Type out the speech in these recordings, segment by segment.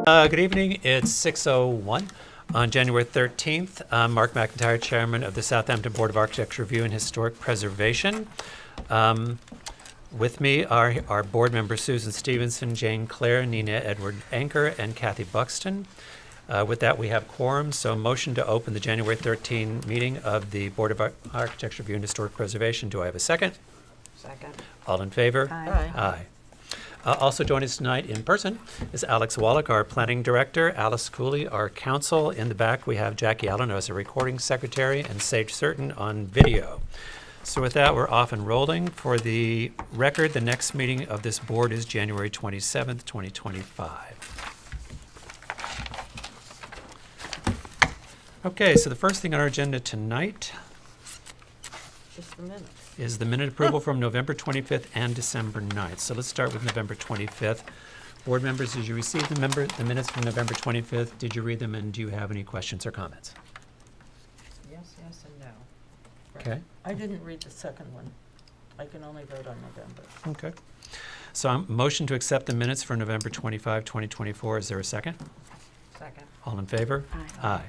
Good evening. It's 6:01 on January 13th. I'm Mark McIntyre, Chairman of the Southampton Board of Architecture Review and Historic Preservation. With me are our board members Susan Stevenson, Jane Clare, Nina Edward Anker, and Kathy Buxton. With that, we have quorum, so motion to open the January 13 meeting of the Board of Architecture Review and Historic Preservation. Do I have a second? Second. All in favor? Aye. Aye. Also joining us tonight in person is Alex Wallach, our planning director, Alice Cooley, our counsel. In the back, we have Jackie Allen as a recording secretary and Sage Certain on video. So with that, we're off and rolling. For the record, the next meeting of this board is January 27th, 2025. Okay, so the first thing on our agenda tonight Just the minutes. is the minute approval from November 25th and December 9th. So let's start with November 25th. Board members, did you receive the minutes from November 25th? Did you read them, and do you have any questions or comments? Yes, yes, and no. Okay. I didn't read the second one. I can only vote on November. Okay. So motion to accept the minutes for November 25, 2024. Is there a second? Second. All in favor? Aye. Aye.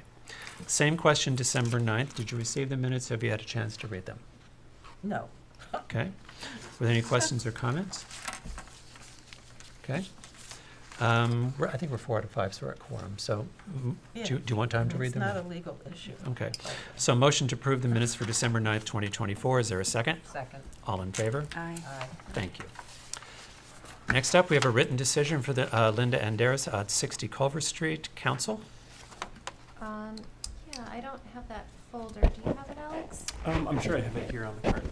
Same question, December 9th. Did you receive the minutes? Have you had a chance to read them? No. Okay. Were there any questions or comments? Okay. I think we're 4 out of 5, so we're at quorum. So do you want time to read them? It's not a legal issue. Okay. So motion to approve the minutes for December 9th, 2024. Is there a second? Second. All in favor? Aye. Thank you. Next up, we have a written decision for the Linda Anderis at 60 Culver Street. Council? Yeah, I don't have that folder. Do you have it, Alex? I'm sure I have it here on the card.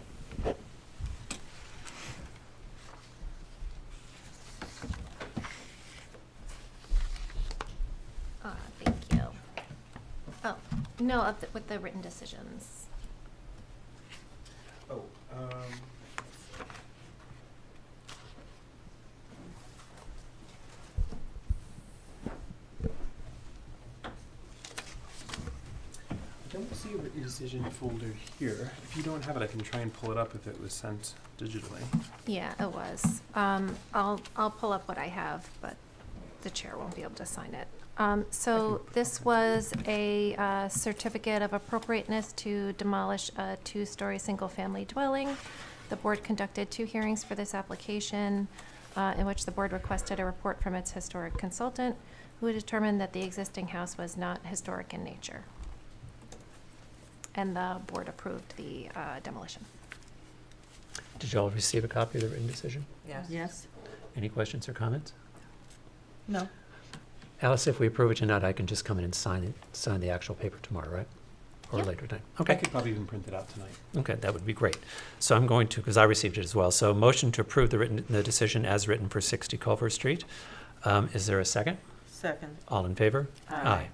Thank you. Oh, no, with the written decisions. Oh, I don't see a written decision folder here. If you don't have it, I can try and pull it up if it was sent digitally. Yeah, it was. I'll pull up what I have, but the chair won't be able to sign it. So this was a certificate of appropriateness to demolish a 2-story single-family dwelling. The board conducted 2 hearings for this application, in which the board requested a report from its historic consultant, who determined that the existing house was not historic in nature. And the board approved the demolition. Did you all receive a copy of the written decision? Yes. Yes. Any questions or comments? No. Alice, if we approve it tonight, I can just come in and sign the actual paper tomorrow, right? Or Yep. later tonight? I Okay. could probably even print it out tonight. Okay, that would be great. So I'm going to, because I received it as well, so motion to approve the decision as written for 60 Culver Street. Is there a second? Second. All in favor? Aye.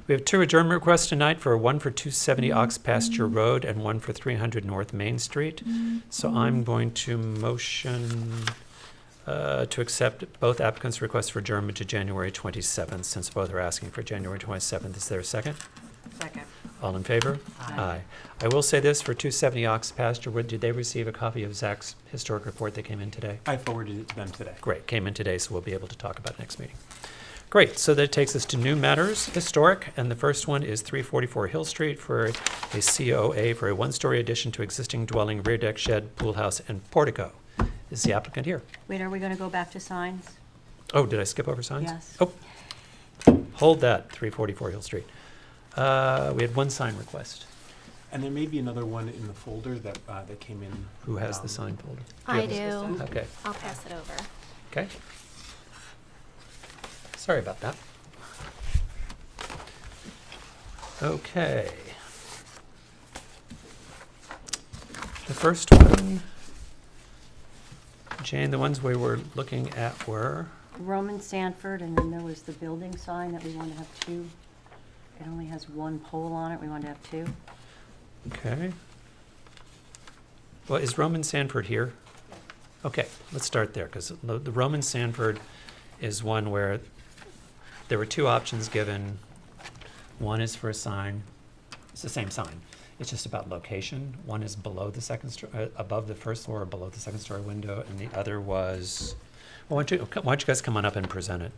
We have 2 adjournment requests tonight, for one for 270 Ox Pasture Road and one for 300 North Main Street. So I'm going to motion to accept both applicants' requests for adjournment to January 27th, since both are asking for January 27th. Is there a second? Second. All in favor? Aye. I will say this, for 270 Ox Pasture Wood, did they receive a copy of Zach's historic report that came in today? I forwarded it to them today. Great, came in today, so we'll be able to talk about it next meeting. Great, so that takes us to new matters, historic, and the first one is 344 Hill Street for a COA for a 1-story addition to existing dwelling, rear deck, shed, pool house, and portico. Is the applicant here? Wait, are we going to go back to signs? Oh, did I skip over signs? Yes. Oh, hold that, 344 Hill Street. We had 1 sign request. And there may be another one in the folder that that came in. Who has the sign folder? I you have do. Okay, I'll pass it over. okay. Sorry about that. Okay. The first one, Jane, the ones we were looking at were, Roman Sanford, and then there was the building sign that we want to have 2. It only has 1 pole on it. We want to have 2. okay. Well, is Roman Sanford here? Okay, let's start there, because the Roman Sanford is one where there were 2 options given. One is for a sign. It's the same sign. It's just about location. One is below the above the first floor or below the second story window, and the other was, well, why don't you guys come on up and present it?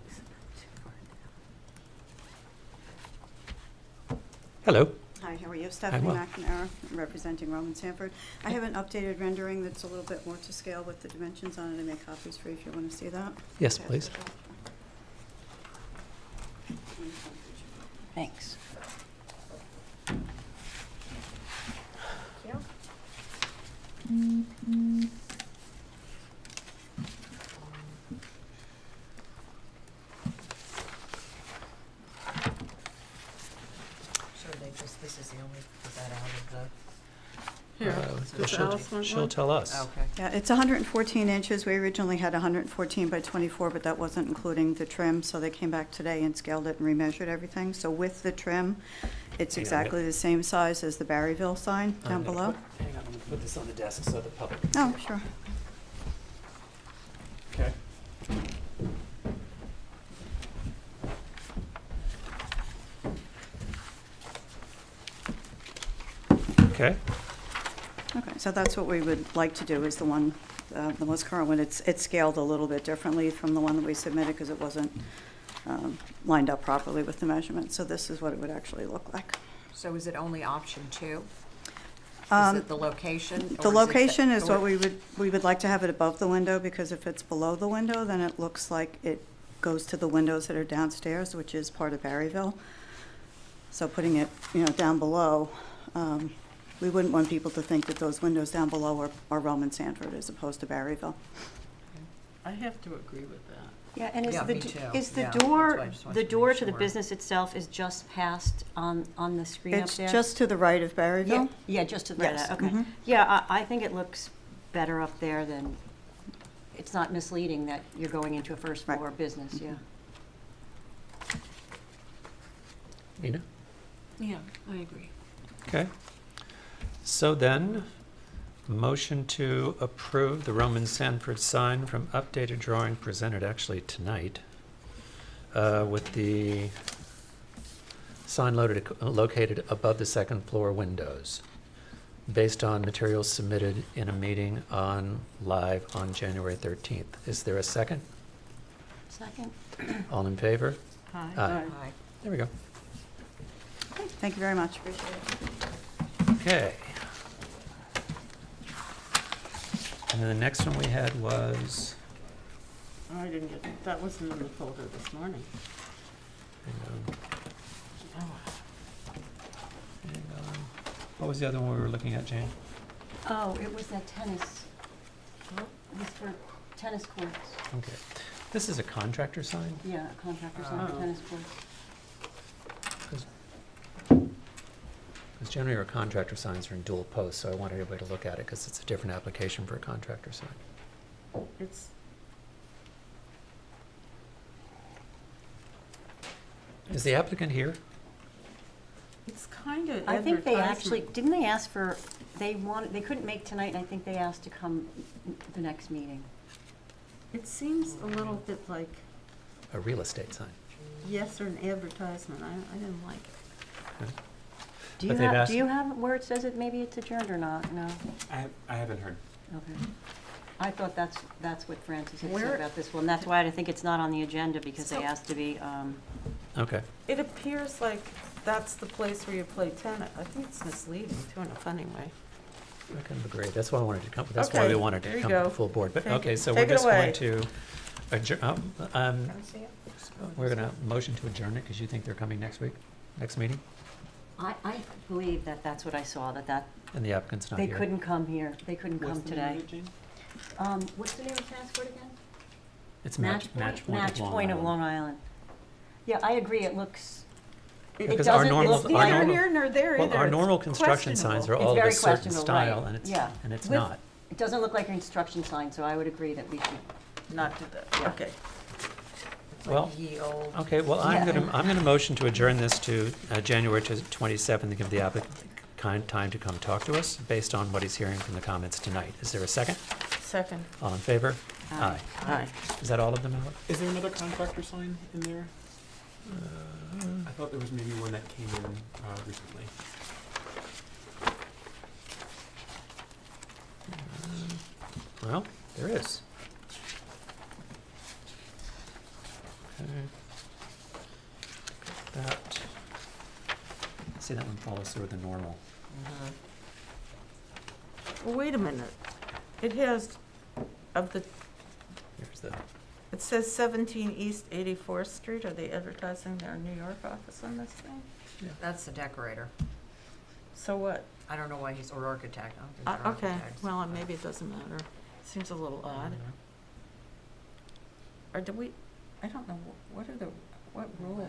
Hello. Hi, how are you? Stephanie well. McNamara, representing Roman Sanford. I have an updated rendering that's a little bit more to scale with the dimensions on it. I make copies for you if you want to see that. Yes, Okay. please. Thanks. So this is the only, is that out of the? Well, she'll tell us. Okay. Yeah, it's 114 inches. We originally had 114 by 24, but that wasn't including the trim, so they came back today and scaled it and remeasured everything. So with the trim, it's Hang on, exactly the same size as the Barryville sign down below. Hang on, I'm going to put this on the desk so the public. Oh, sure. Okay. Okay. Okay, so that's what we would like to do, is the one, the most current one. It's scaled a little bit differently from the one that we submitted because it wasn't lined up properly with the measurements. So this is what it would actually look like. So is it only option 2? Is Um, it the location? The location is what we would like to have it above the window, because if it's below the window, then it looks like it goes to the windows that are downstairs, which is part of Barryville. So putting it, down below, we wouldn't want people to think that those windows down below are Roman Sanford as opposed to Barryville. I have to agree with that. Yeah, and Yeah, me too. is the Yeah, that's why door, I just wanted the to make door to the sure. business itself is just past on the screen up It's there? just to the right of Yeah, Barryville. yeah, just to the right, Yes, okay. mhm. Yeah, I think it looks better up there than, it's not misleading that you're going into a first Right. floor business, yeah. Nina? Yeah, I agree. Okay. So then, motion to approve the Roman Sanford sign from updated drawing presented actually tonight with the sign located above the second floor windows, based on materials submitted in a meeting live on January 13th. Is there a second? Second? All in favor? Hi. Aye. Aye. There we go. Okay, thank you very much. Appreciate it. Okay. And then the next one we had was, Oh, I didn't get, that wasn't in the folder this morning. hang Oh, on. What was the other one we were looking at, Jane? Oh, it was that tennis, it was for tennis courts, Okay. This is a contractor sign? yeah, a contractor sign for Oh. tennis courts. Because generally our contractor signs are in dual posts, so I wanted everybody to look at it because it's a different application for a contractor sign. it's, Is the applicant here? it's kind of I think they actually, advertisement. didn't they ask for, they couldn't make tonight, and I think they asked to come the next meeting. It seems a little bit like, A real estate sign. yes, or an advertisement. I didn't like it. Okay. Do But you they've have, asked- do you have where it says it, maybe it's adjourned or not? No? I haven't heard. Okay. I thought that's what Francis had said Where- about this one. That's why I think it's not on the agenda, because they So- asked to be, Okay. It appears like that's the place where you play tennis. I think it's misleading too, in a funny way. I kind of agree. That's why I wanted to come, that's why Okay, we wanted there to you come to the go. full board. But, Take okay, it- so we're take it just going away. to adjourn, we're going to motion to adjourn it because you think they're coming next week, next meeting? I believe that that's what I saw, that And the applicant's not they here. couldn't come here. They couldn't come What's the name today. of it, Jane? What's the name of the tennis court again? It's Match Point of Long Island. Yeah, I agree, it looks, it Because our doesn't, normal- it's our Neither normal- here nor there Well, either. our It's normal construction signs are questionable. all of a very certain questionable, style, right, and it's, yeah. and it's With- not. it doesn't look like an instruction sign, so I would agree that we should, Not to the, Yeah. okay. Well, Ye old. okay, well, I'm Yeah. gonna motion to adjourn this to January 27th and give the applicant time to come talk to us based on what he's hearing from the comments tonight. Is there a second? Second. All in favor? Aye. Aye. Is that all of them, Alex? Is there another contractor sign in there? I thought there was maybe one that came in recently. Well, there is. Okay. Got that. See, that one follows through the normal. Well, wait a minute. It has, of the, Here's the, it says 17 East 84th Street. Are they advertising their New York office on this thing? That's the decorator. So what? I don't know why he's, or architect. I don't think they're Okay, architects. well, maybe it doesn't matter. Seems a little odd. Or do we, I don't know, what are the, what rule?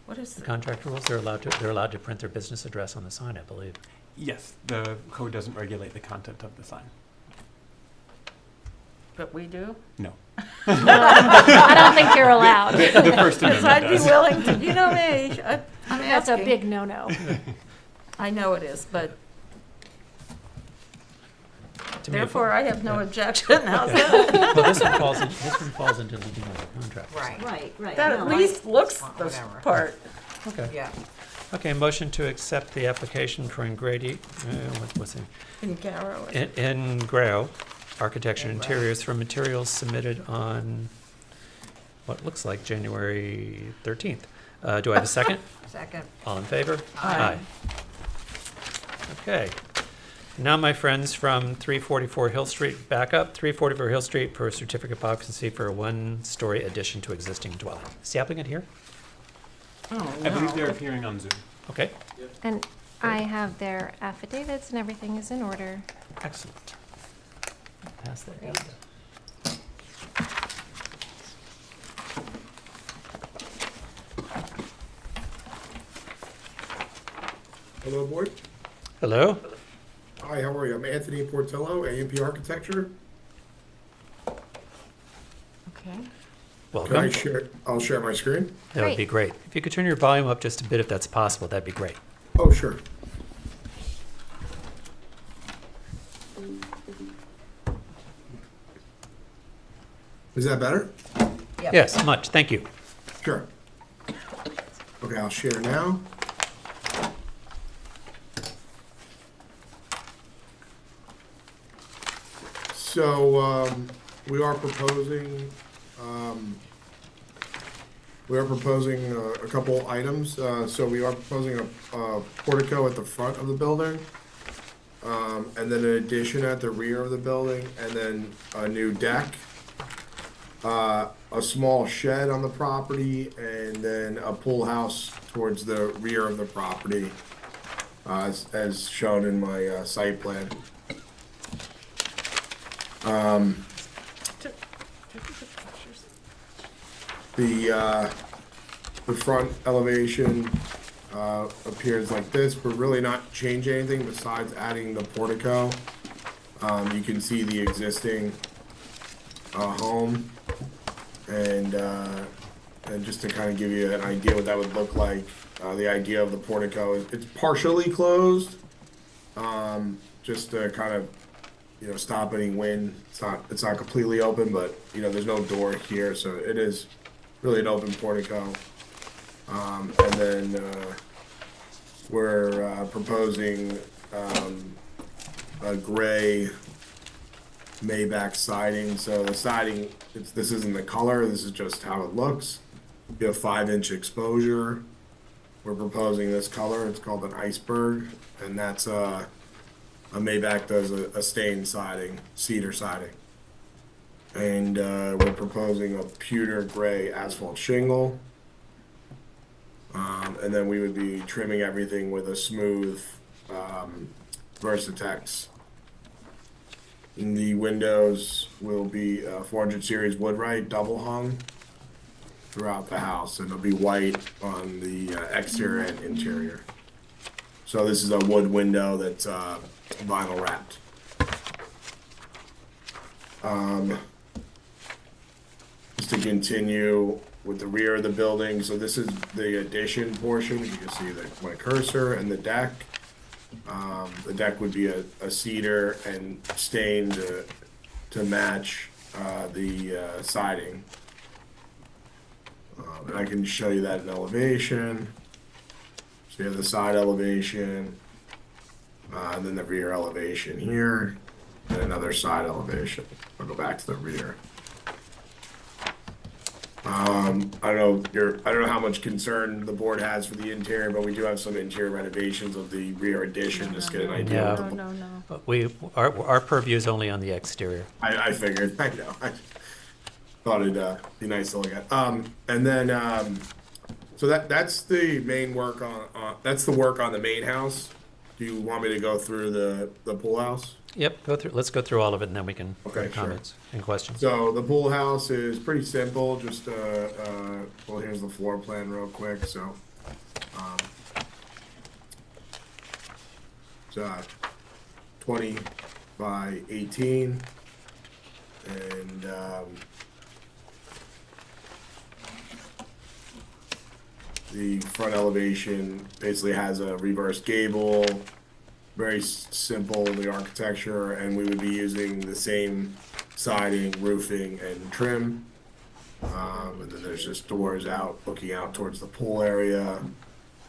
What is the the, contract rules, they're allowed to print their business address on the sign, I believe. Yes, the code doesn't regulate the content of the sign. but we do? No. I don't think you're allowed. The First Because Amendment I'd be does. willing to, you know me, I'm That's a asking. big no-no. I know it is, but To me, it therefore I have no yeah. objection. How's that? Well, this one falls into the general contract. Right. Right. That at least looks the Whatever. part. Okay. Yeah. Okay, motion to accept the application for what's it? In Garrow. In Grail Architecture and In Grail. Interiors for materials submitted on what looks like January 13th. Do I have a second? Second. All in favor? Aye. Okay. Now, my friends, from 344 Hill Street, back up, 344 Hill Street for a certificate of occupancy for a one-story addition to existing dwelling. Is the applicant here? Oh, I believe they're no. appearing on Zoom. Okay, And I have their affidavits and everything is in order. excellent. Pass that down. Hello, board. Hello? Hi, how are you? I'm Anthony Portillo, AMP Architecture. Okay. Can I Welcome. share? I'll share my screen. That would be great. If you could turn your volume up just a bit if that's possible, that'd be great. Oh, sure. Is that better? Yep. Yes, much, thank you. Sure. Okay, I'll share now. So, we are proposing, a couple items. So we are proposing a portico at the front of the building, and then an addition at the rear of the building, and then a new deck, a small shed on the property, and then a pool house towards the rear of the property, as shown in my site plan. The front elevation appears like this. We're really not changing anything besides adding the portico. You can see the existing home, and just to kind of give you an idea what that would look like, the idea of the portico is it's partially closed, just to kind of stop any wind. It's not completely open, but there's no door here, so it is really an open portico. And then we're proposing a gray Maybach siding. So the siding, this isn't the color, this is just how it looks. You have 5-inch exposure. We're proposing this color, it's called an iceberg, and that's a Maybach does a stained siding, cedar siding. And we're proposing a pewter gray asphalt shingle. And then we would be trimming everything with a smooth Versatex. And the windows will be 400 series Woodwright double hung throughout the house, and it'll be white on the exterior and interior. So this is a wood window that's vinyl wrapped. Just to continue with the rear of the building, so this is the addition portion. You can see my cursor and the deck. The deck would be a cedar and stained to match the siding. And I can show you that in elevation. So you have the side elevation, and then the rear elevation here, and another side elevation. I'll go back to the rear. I don't know how much concern the board has for the interior, but we do have some interior renovations of the rear addition, just get an idea. No. of the- No. Our purview is only on the exterior. I figured, I know, I thought it'd be nice to look at. And then, so that's the main work that's the work on the main house. Do you want me to go through the pool house? Yep, let's go through all of it, and then we can Okay, make sure. comments and questions. So the pool house is pretty simple, just, well, here's the floor plan real quick, so. It's 20 by 18, and, the front elevation basically has a reverse gable, very simple, the architecture, and we would be using the same siding, roofing, and trim. And then there's just doors out, looking out towards the pool area.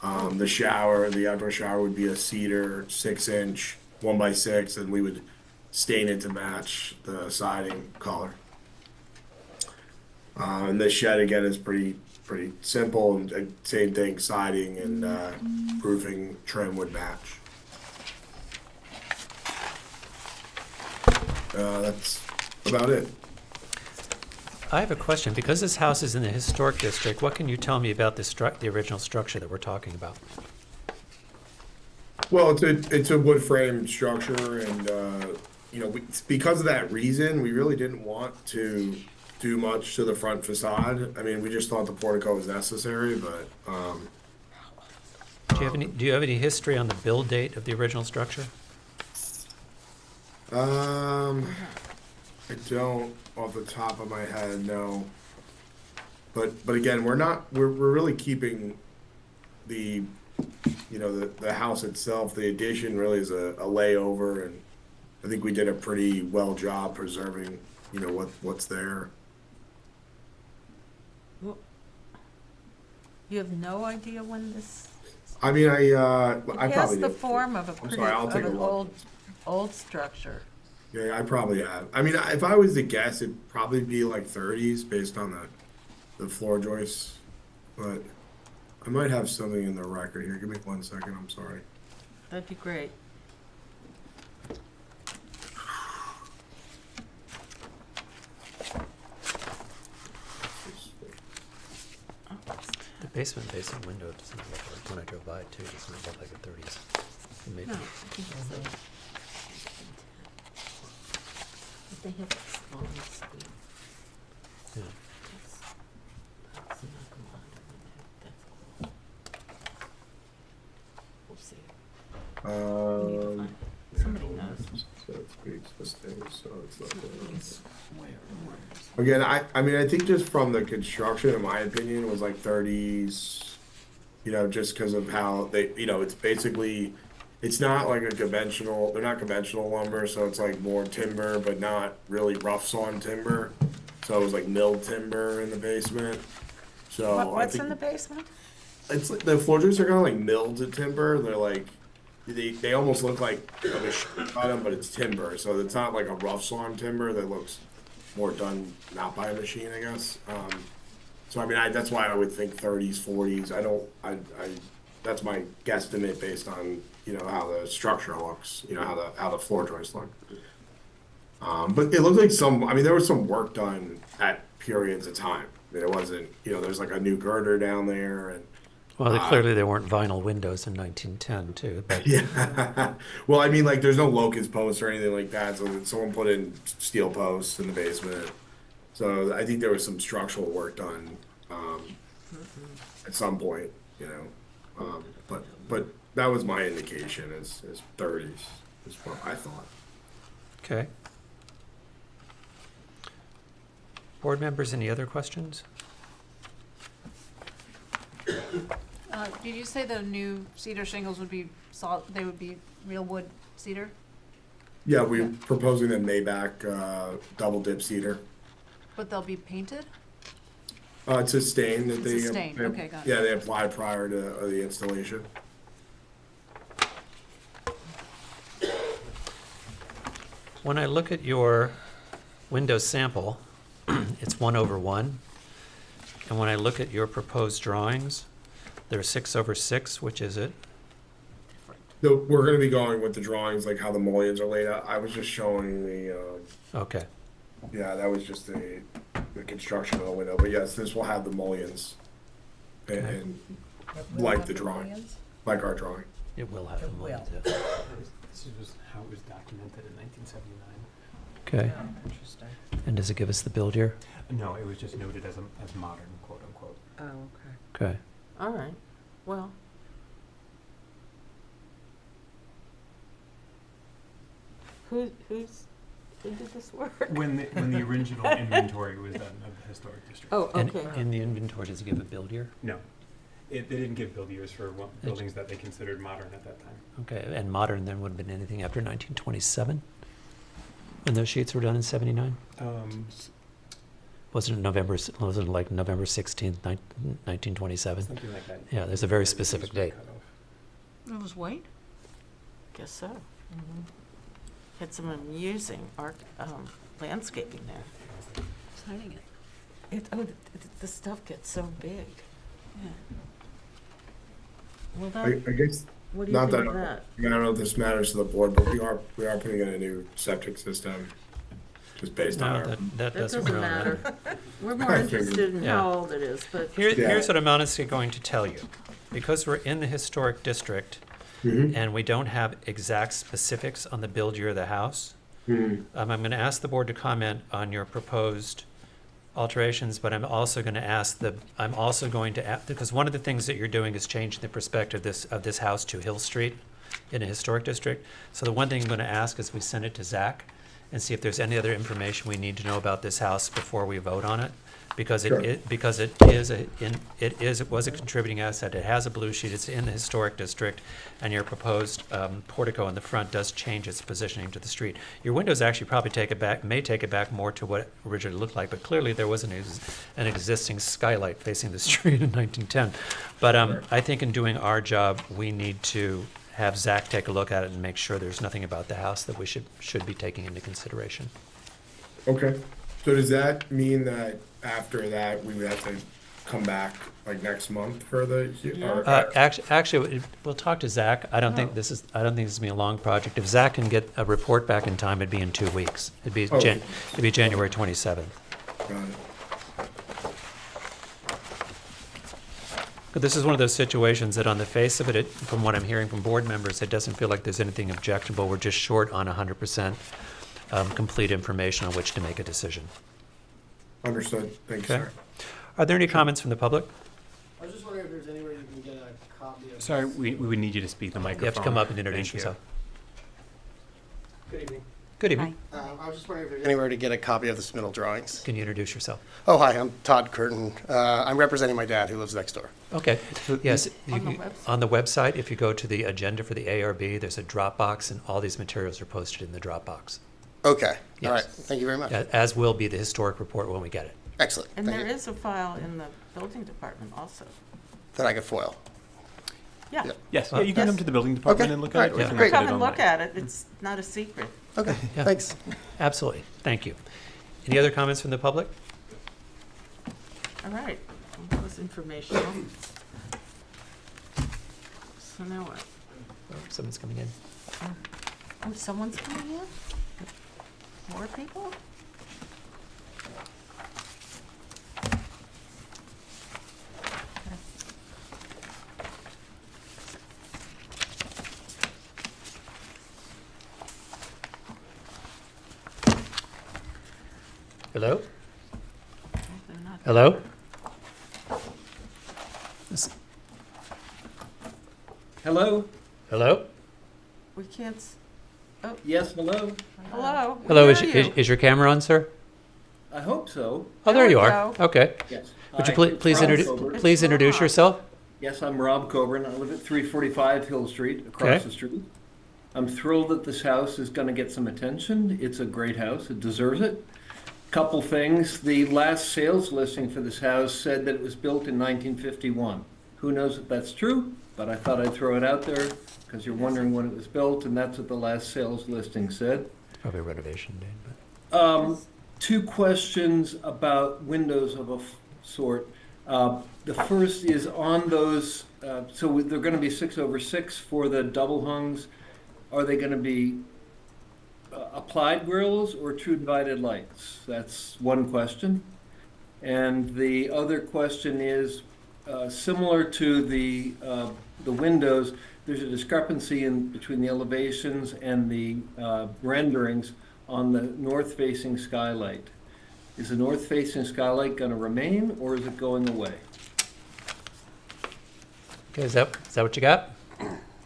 The shower, the outdoor shower would be a cedar 6-inch, 1x6, and we would stain it to match the siding color. And this shed again is pretty simple, and same thing, siding and roofing trim would match. That's about it. I have a question. Because this house is in the historic district, what can you tell me about the original structure that we're talking about? Well, it's a wood frame structure, and because of that reason, we really didn't want to do much to the front facade. I mean, we just thought the portico was necessary, but Do you have any history on the build date of the original structure? I don't off the top of my head, no. But again, we're really keeping the house itself. The addition really is a layover, and I think we did a pretty well job preserving what's there. You have no idea when this, I mean, I it probably has the did. form of I'm sorry, I'll take a an look. old structure. Yeah, I probably have. I mean, if I was to guess, it'd probably be like 30s based on the floor joists. But I might have something in the record here. Give me 1 second. I'm sorry. That'd be great. The basement facing window doesn't look like, when I drove by it too, does not look like a 30s. Maybe. No, I think it's a- But they have this long sleeve. Yeah. That's not going on in there. That's cool. We'll see. We need to find it. Somebody knows. So it's pre-existing, so it's not It's where. Again, I mean, I think just from the construction, in my opinion, it was like 30s, just because of how they, it's basically, it's not like they're not conventional lumber, so it's like more timber, but not really rough sawn timber. So it was like milled timber in the basement. So I What's think in the basement? it's like the floor joists are kind of like milled timber. They're like, they almost look like a machine cut them, but it's timber. So it's not like a rough sawn timber that looks more done not by a machine, I guess. So I mean, that's why I would think 30s, 40s. That's my guesstimate based on how the structure looks, how the floor joists look. But it looked like there was some work done at periods of time. I mean, it wasn't, there's like a new girder down there, and Well, clearly there weren't vinyl windows in 1910 too. But yeah. Well, I mean, like, there's no locust posts or anything like that. So someone put in steel posts in the basement. So I think there was some structural work done at some point, But that was my indication is 30s is what I thought. okay. Board members, any other questions? Did you say the new cedar shingles would be they would be real wood cedar? Yeah, we're proposing the Maybach double dip cedar. But they'll be painted? It's a stain that It's a stain. Okay, got it. Yeah, they apply prior to the installation. When I look at your window sample, it's 1/1. And when I look at your proposed drawings, they're 6/6, which is it? We're gonna be going with the drawings, like how the mullions are laid out. I was just showing the, Okay, yeah, that was just the construction of the window, but yes, this will have the mullions. And like the drawing, like our drawing. it will have It them. will. This was how it was documented in 1979. Okay, Interesting. and does it give us the build year? No, it was just noted as modern, quote unquote. Oh, okay. Okay. All right, well. Who did this work? When the original inventory was done of the historic district. Oh, And okay. in the inventory, does it give a build year? No, they didn't give build years for buildings that they considered modern at that time. Okay, and modern then would have been anything after 1927? When those sheets were done in 79? Wasn't it like November 16th, 1927? Something like that. Yeah, there's a very specific date. It was white? Guess so. Had some amusing landscaping there. Hiding it. The stuff gets so big. Yeah. Well, I guess, what do you not think that, of that? I don't know if this matters to the board, but we are putting in a new septic system, just based on No, our. that That doesn't doesn't really matter. matter. We're more I figured. interested in Yeah. how old it is, but. Here's what I'm honestly going to tell you. Because we're in the historic district Mhm. and we don't have exact specifics on the build year of the house, Mhm. I'm going to ask the board to comment on your proposed alterations, but I'm also going to ask because one of the things that you're doing is changing the perspective of this house to Hill Street in a historic district. So the one thing I'm going to ask is we send it to Zach and see if there's any other information we need to know about this house before we vote on it. Because Sure. it was a contributing asset. It has a blue sheet. It's in the historic district, and your proposed portico in the front does change its positioning to the street. Your windows actually probably may take it back more to what it originally looked like, but clearly there was an existing skylight facing the street in 1910. But I think in doing our job, we need to have Zach take a look at it and make sure there's nothing about the house that we should be taking into consideration. Okay, so does that mean that after that, we would have to come back like next month for the, or? Actually, we'll talk to Zach. I don't think this is going to be a long project. If Zach can get a report back in time, it'd be in 2 weeks. It'd be January 27th. Got it. But this is one of those situations that on the face of it, from what I'm hearing from board members, it doesn't feel like there's anything objectionable. We're just short on 100% complete information on which to make a decision. Understood, thank you, Okay. sir. Are there any comments from the public? I was just wondering if there's any way you can get a copy of. Sorry, we would need you to speak the microphone. You have to come up and introduce Thank you. yourself. Good evening. Good evening. I was just wondering if there's anywhere to get a copy of the Smithville drawings. Can you introduce yourself? Oh, hi, I'm Todd Curtin. I'm representing my dad who lives next door. Okay, yes. On the website? On the website, if you go to the agenda for the ARB, there's a Dropbox, and all these materials are posted in the Dropbox. Okay, all right, Yes. thank you very much. As will be the historic report when we get it. Excellent, And thank there you. is a file in the building department also. That I could foil. Yeah. Yeah. Yes, yeah, you can Yes. come to the building department Okay, and look all at it. right, or you yeah. can great. look at Come it and look online. at it. It's not a secret. Okay, Yeah. thanks. Absolutely. Thank you. Any other comments from the public? All right. Well, that was informational. So now what? Oh, someone's coming in. Oh, someone's coming in? More people? Hello? They're not. Hello? Hello? Hello? We can't, Yes, hello? hello? we Hello, hear you. is your camera on, sir? I hope so. Oh, there There you we are. go. Okay. Yes. Would you Hi, it's please Rob introduce, Coburn. please introduce Rob. yourself? Yes, I'm Rob Coburn. I live at 345 Hill Street, across Okay. the street. I'm thrilled that this house is going to get some attention. It's a great house. It deserves it. Couple things. The last sales listing for this house said that it was built in 1951. Who knows if that's true, but I thought I'd throw it out there because you're wondering when it was built, and that's what the last sales listing said. Probably a renovation date, but. 2 questions about windows of a sort. The first is on those, so they're gonna be 6/6 for the double hungs. Are they gonna be applied grills or true divided lights? That's one question. And the other question is, similar to the windows, there's a discrepancy between the elevations and the renderings on the north-facing skylight. Is the north-facing skylight going to remain, or is it going away? Okay, is that what you got?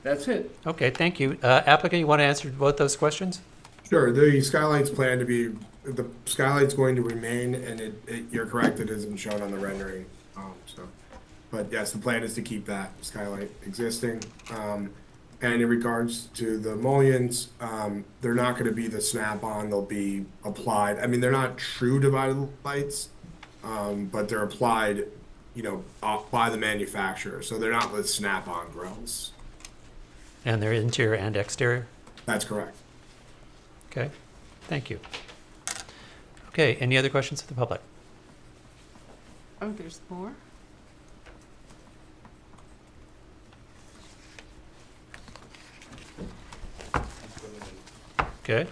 That's it. Okay, thank you. Applicant, you want to answer both those questions? Sure, the skylight's planned to be, the skylight's going to remain, and you're correct, it isn't shown on the rendering, so. But yes, the plan is to keep that skylight existing. And in regards to the mullions, they're not gonna be the snap-on, they'll be applied. I mean, they're not true divided lights, but they're applied, by the manufacturer, so they're not with snap-on grills. And they're interior and exterior? That's correct. Okay, thank you. Okay, any other questions of the public? Oh, there's more? Okay.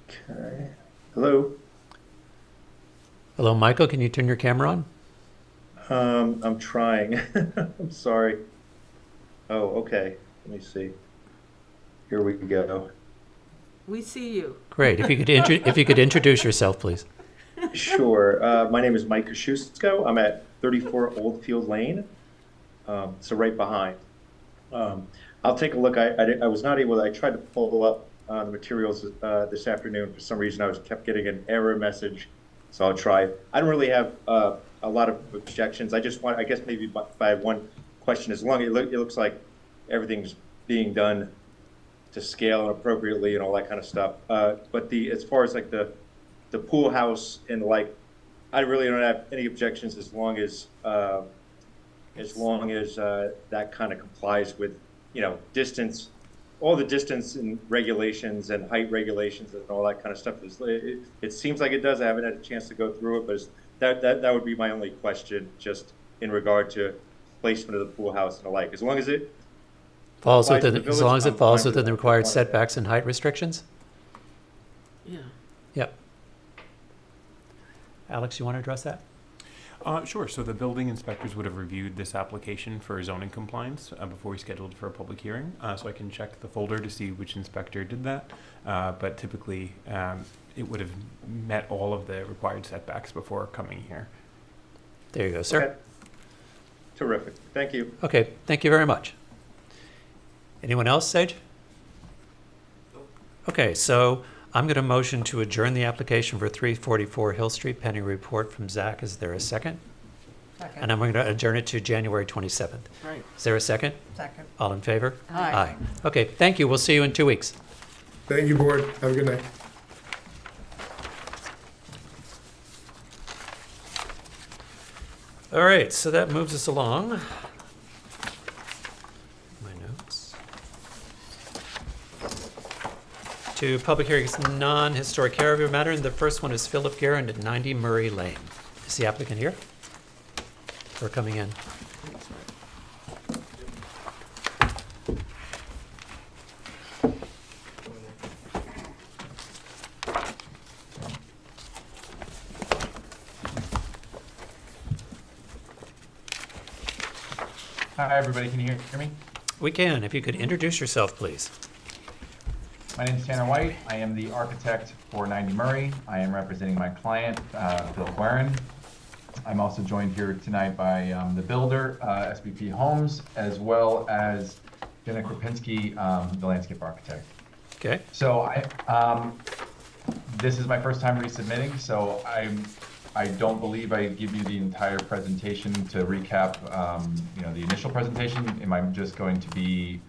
Okay. Hello. Hello, Michael, can you turn your camera on? I'm trying. I'm sorry. Oh, okay. Let me see. Here we go. We see you. Great, if you could introduce yourself, please. Sure. My name is Mike Kosciuszko. I'm at 34 Oldfield Lane, so right behind. I'll take a look. I was not able to, I tried to pull up the materials this afternoon. For some reason, I kept getting an error message, so I'll try. I don't really have a lot of objections. I guess maybe if I have one question, as long as it looks like everything's being done to scale and appropriately and all that kind of stuff. But as far as like the pool house and I really don't have any objections as long as that kind of complies with, distance, all the distance and regulations and height regulations and all that kind of stuff. It seems like it does. I haven't had a chance to go through it, but that would be my only question, just in regard to placement of the pool house and the like. As long as it Falls applies to within, the as village, long as it I'm falls fine with within the that. required Just wanted to- setbacks and height restrictions? Yeah. Yep. Alex, you want to address that? Sure. So the building inspectors would have reviewed this application for zoning compliance before we scheduled for a public hearing. So I can check the folder to see which inspector did that. But typically, it would have met all of the required setbacks before coming here. There you go, sir. Okay. Terrific. Thank you. Okay, thank you very much. Anyone else, Sage? Okay, so I'm going to motion to adjourn the application for 344 Hill Street pending a report from Zach. Is there a second? Second. And I'm going to adjourn it to January 27th. Right. Is there a second? Second. All in favor? Aye. Okay, thank you. We'll see you in 2 weeks. Thank you, board. Have a good night. All right, so that moves us along. My notes. To public hearings, non-historic character matter, and the first one is Philip Garand at 90 Murray Lane. Is the applicant here? Or coming in? Hi, everybody. Can you hear me? We can. If you could introduce yourself, please. My name is Tanner White. I am the architect for 90 Murray. I am representing my client, Phil Guerin. I'm also joined here tonight by the builder, SBP Homes, as well as Jenna Kropinski, the landscape architect. Okay. So this is my first time resubmitting, so I don't believe I give you the entire presentation to recap, the initial presentation. Am I just going to be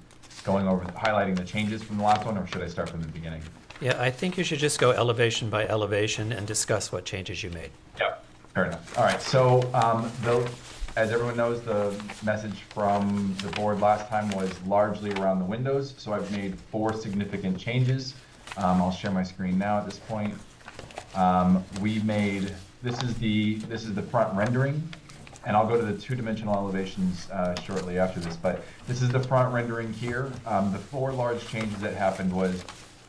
going over, highlighting the changes from the last one, or should I start from the beginning? Yeah, I think you should just go elevation by elevation and discuss what changes you made. Yep, fair enough. All right, so as everyone knows, the message from the board last time was largely around the windows, so I've made 4 significant changes. I'll share my screen now at this point. This is the front rendering, and I'll go to the 2-dimensional elevations shortly after this, but this is the front rendering here. The 4 large changes that happened was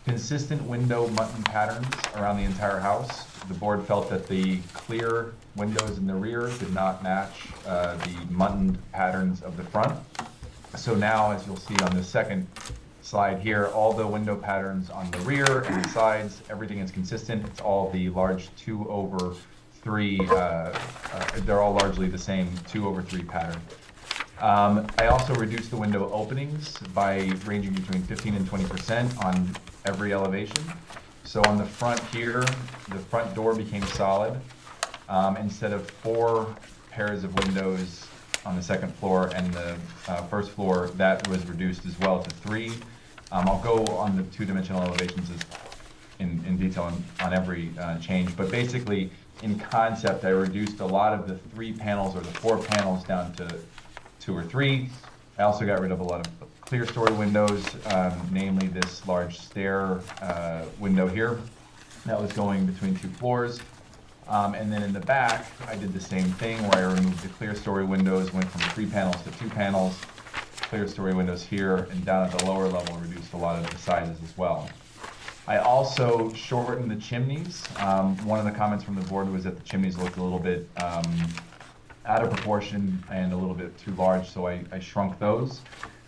consistent window mutton patterns around the entire house. The board felt that the clear windows in the rear did not match the mutton patterns of the front. So now, as you'll see on the second slide here, all the window patterns on the rear and the sides, everything is consistent. It's all the large 2/3, they're all largely the same 2/3 pattern. I also reduced the window openings by ranging between 15 and 20% on every elevation. So on the front here, the front door became solid. Instead of 4 pairs of windows on the second floor and the first floor, that was reduced as well to 3. I'll go on the 2-dimensional elevations in detail on every change, but basically in concept, I reduced a lot of the 3 panels or the 4 panels down to 2 or 3. I also got rid of a lot of clear story windows, namely this large stair window here that was going between 2 floors. And then in the back, I did the same thing where I removed the clear story windows, went from 3 panels to 2 panels, clear story windows here, and down at the lower level reduced a lot of the sizes as well. I also shortened the chimneys. One of the comments from the board was that the chimneys looked a little bit out of proportion and a little bit too large, so I shrunk those.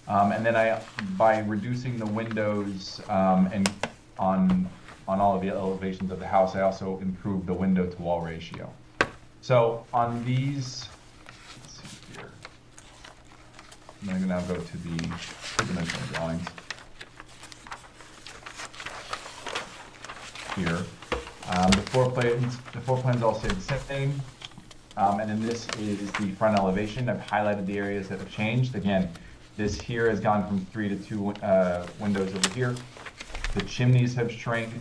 And then by reducing the windows and on all of the elevations of the house, I also improved the window to wall ratio. So on these, let's see here. I'm going to now go to the 2-dimensional drawings. Here. The floor plans all stay the same. And then this is the front elevation. I've highlighted the areas that have changed. Again, this here has gone from 3 to 2 windows over here. The chimneys have shrank.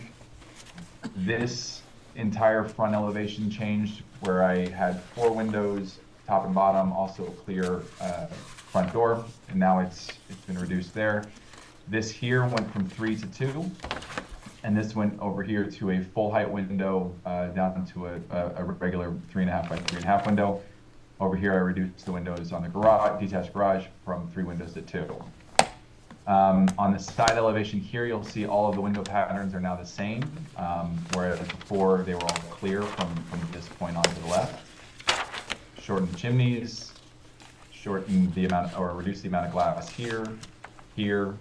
This entire front elevation changed where I had 4 windows, top and bottom, also a clear front door, and now it's been reduced there. This here went from 3 to 2. And this went over here to a full height window down to a regular 3.5 by 3.5 window. Over here, I reduced the windows on the garage, detached garage, from 3 windows to 2. On the side elevation here, you'll see all of the window patterns are now the same, whereas before they were all clear from this point on to the left. Shortened the chimneys, shortened the amount, or reduced the amount of glass here, here,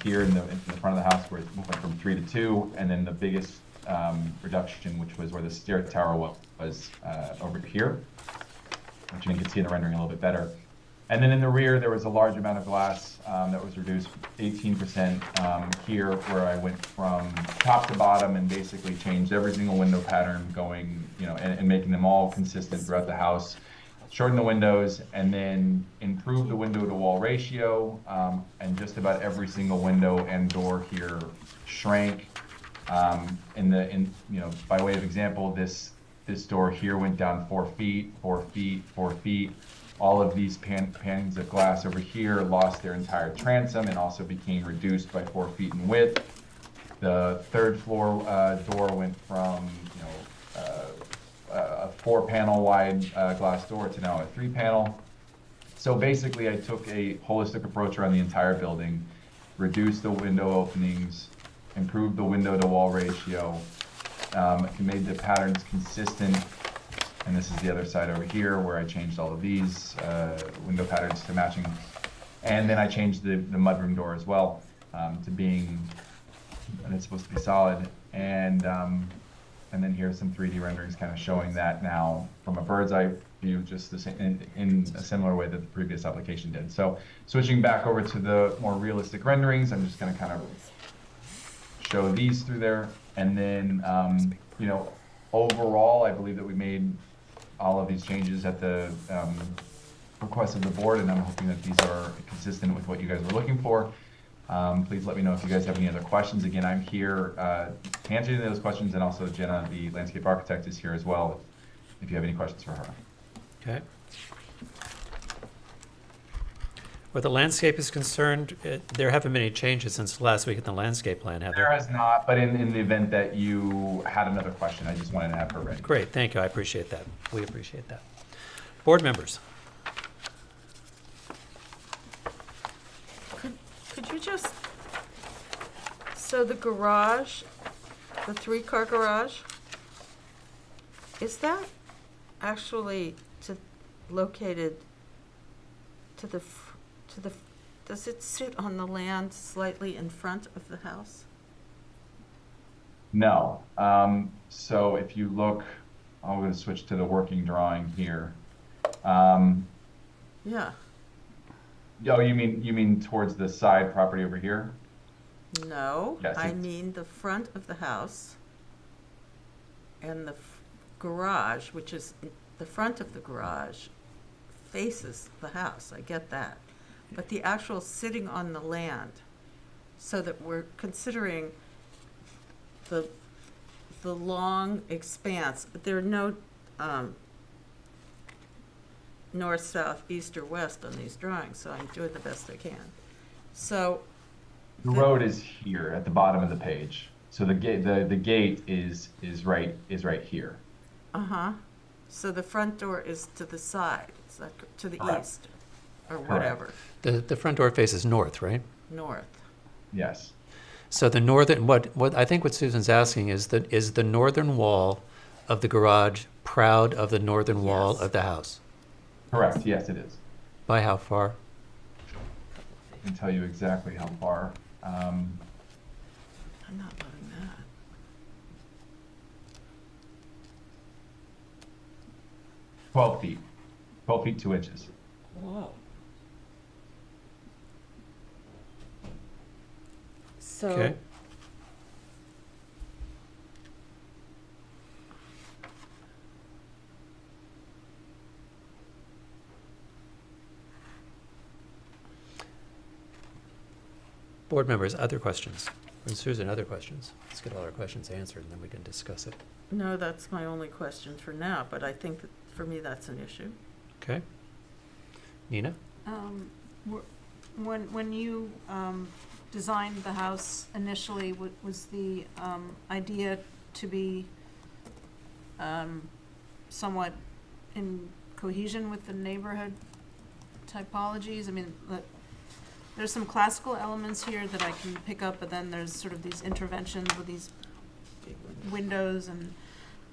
here in the front of the house where it went from 3 to 2, and then the biggest reduction, which was where the stair tower was over here, which you can see in the rendering a little bit better. And then in the rear, there was a large amount of glass that was reduced 18% here, where I went from top to bottom and basically changed every single window pattern going, and making them all consistent throughout the house. Shorten the windows, and then improve the window to wall ratio, and just about every single window and door here shrank. By way of example, this door here went down 4 feet, 4 feet, 4 feet. All of these panes of glass over here lost their entire transom and also became reduced by 4 feet in width. The 3rd floor door went from a 4-panel wide glass door to now a 3-panel. So basically, I took a holistic approach around the entire building, reduced the window openings, improved the window to wall ratio, made the patterns consistent. And this is the other side over here where I changed all of these window patterns to matching. And then I changed the mudroom door as well to being, and it's supposed to be solid. And then here's some 3D renderings kind of showing that now from a bird's eye view, just the same, in a similar way that the previous application did. So switching back over to the more realistic renderings, I'm just going to kind of show these through there. And then, overall, I believe that we made all of these changes at the request of the board, and I'm hoping that these are consistent with what you guys were looking for. Please let me know if you guys have any other questions. Again, I'm here to answer any of those questions, and also Jenna, the landscape architect, is here as well if you have any questions for her. Okay. Where the landscape is concerned, there haven't been any changes since last week in the landscape plan, have There there? has not, but in the event that you had another question, I just wanted to have her ready. Great, thank you, I appreciate that. We appreciate that. Board members? Could you just, so the garage, the three-car garage, is that actually located to the, does it sit on the land slightly in front of the house? No. So if you look, I'm going to switch to the working drawing here. Yeah, Oh, you mean towards the side property over here? no, Yes, I it's- mean the front of the house and the garage, which is, the front of the garage faces the house, I get that. But the actual sitting on the land, so that we're considering the long expanse, there are no north, south, east, or west on these drawings, so I'm doing the best I can. So, The road is here at the bottom of the page. So the gate is right here. uh-huh, so the front door is to the side, is that, to the Correct. east, or Correct. whatever, The front door faces north, right? north. Yes. So the northern, what I think what Susan's asking is that, is the northern wall of the garage proud of the northern wall Yes. of the house? Correct. Yes, it is. By how far? I can tell you exactly how far. I'm not loving that. 12 feet. 12 feet 2 inches. Whoa. So, Okay. Board members, other questions? And Susan, other questions? Let's get all our questions answered and then we can discuss it. no, that's my only question for now, but I think that for me that's an issue. Okay? Nina? When you designed the house initially, was the idea to be somewhat in cohesion with the neighborhood typologies? I mean, there's some classical elements here that I can pick up, but then there's sort of these interventions with these windows and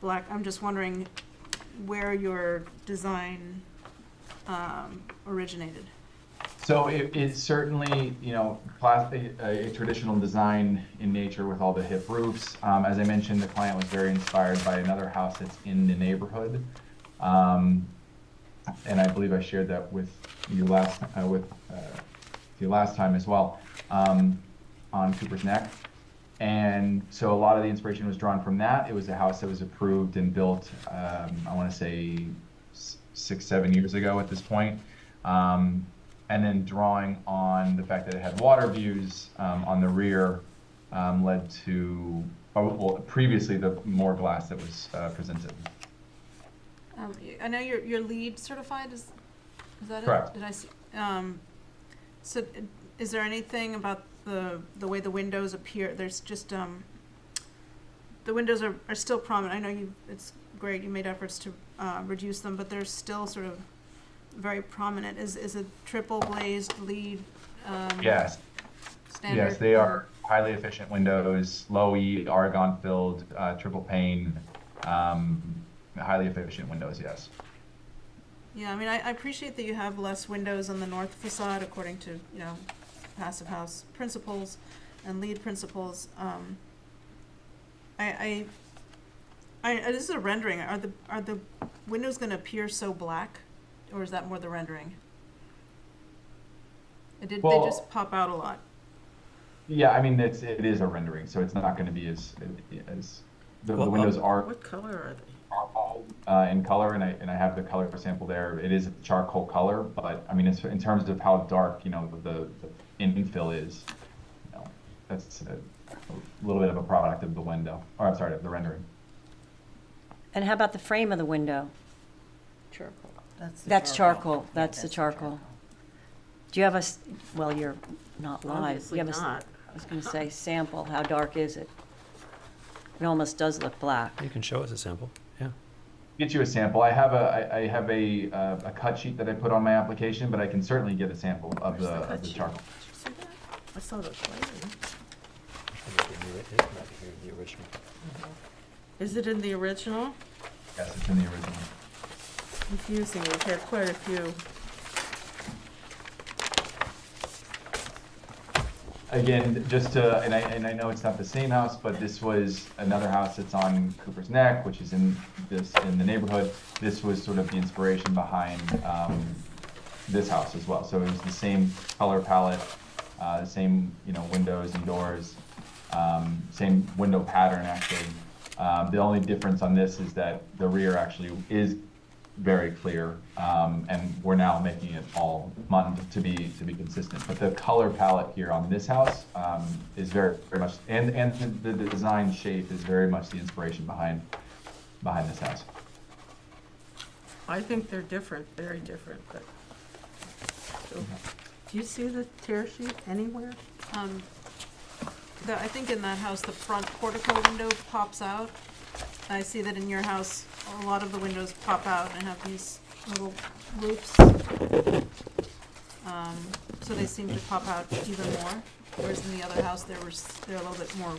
black. I'm just wondering where your design originated. So it's certainly, a traditional design in nature with all the hip roofs. As I mentioned, the client was very inspired by another house that's in the neighborhood. And I believe I shared that with you last time as well, on Cooper's Neck. And so a lot of the inspiration was drawn from that. It was a house that was approved and built, I want to say 6-7 years ago at this point. And then drawing on the fact that it had water views on the rear led to, previously the more glass that was presented. I know you're LEED certified, is that it? Correct. Did I see? So is there anything about the way the windows appear? There's just, the windows are still prominent. I know it's great, you made efforts to reduce them, but they're still sort of very prominent. Is a triple glazed LEED Yes. standard? Yes, they are highly efficient windows, low E, argon filled, triple pane, highly efficient windows, yes. Yeah, I mean, I appreciate that you have less windows on the north facade according to, passive house principles and LEED principles. This is a rendering. Are the windows going to appear so black, or is that more the rendering? They Well, just pop out a lot. Yeah, I mean, it is a rendering, so it's not going to be as the windows are What color are they? in color, and I have the color sample there. It is a charcoal color, but I mean, it's in terms of how dark, the infill is, that's a little bit of a product of the window, or I'm sorry, of the rendering. And how about the frame of the window? Charcoal. That's charcoal, that's the charcoal. Do you have well, you're not live. Obviously You have not. I was gonna say sample, how dark is it? It almost does look black. You can show us a sample, yeah. Get you a sample. I have a cut sheet that I put on my application, but I can certainly get a sample of Where's the cut charcoal. sheet? Did you see that? I saw those lighting. The original. Is it in the original? Yes, it's in the original. Confusing, we've had quite a few. Again, just to, and I know it's not the same house, but this was another house that's on Cooper's Neck, which is in the neighborhood. This was sort of the inspiration behind this house as well. So it was the same color palette, the same windows and doors, same window pattern actually. The only difference on this is that the rear actually is very clear, and we're now making it all mud to be consistent. But the color palette here on this house is very much, and the design shape is very much the inspiration behind this house. I think they're different, very different, but. So, do you see the tear sheet anywhere? I think in that house, the front portico window pops out. I see that in your house, a lot of the windows pop out and have these little roofs. So they seem to pop out even more, whereas in the other house, they're a little bit more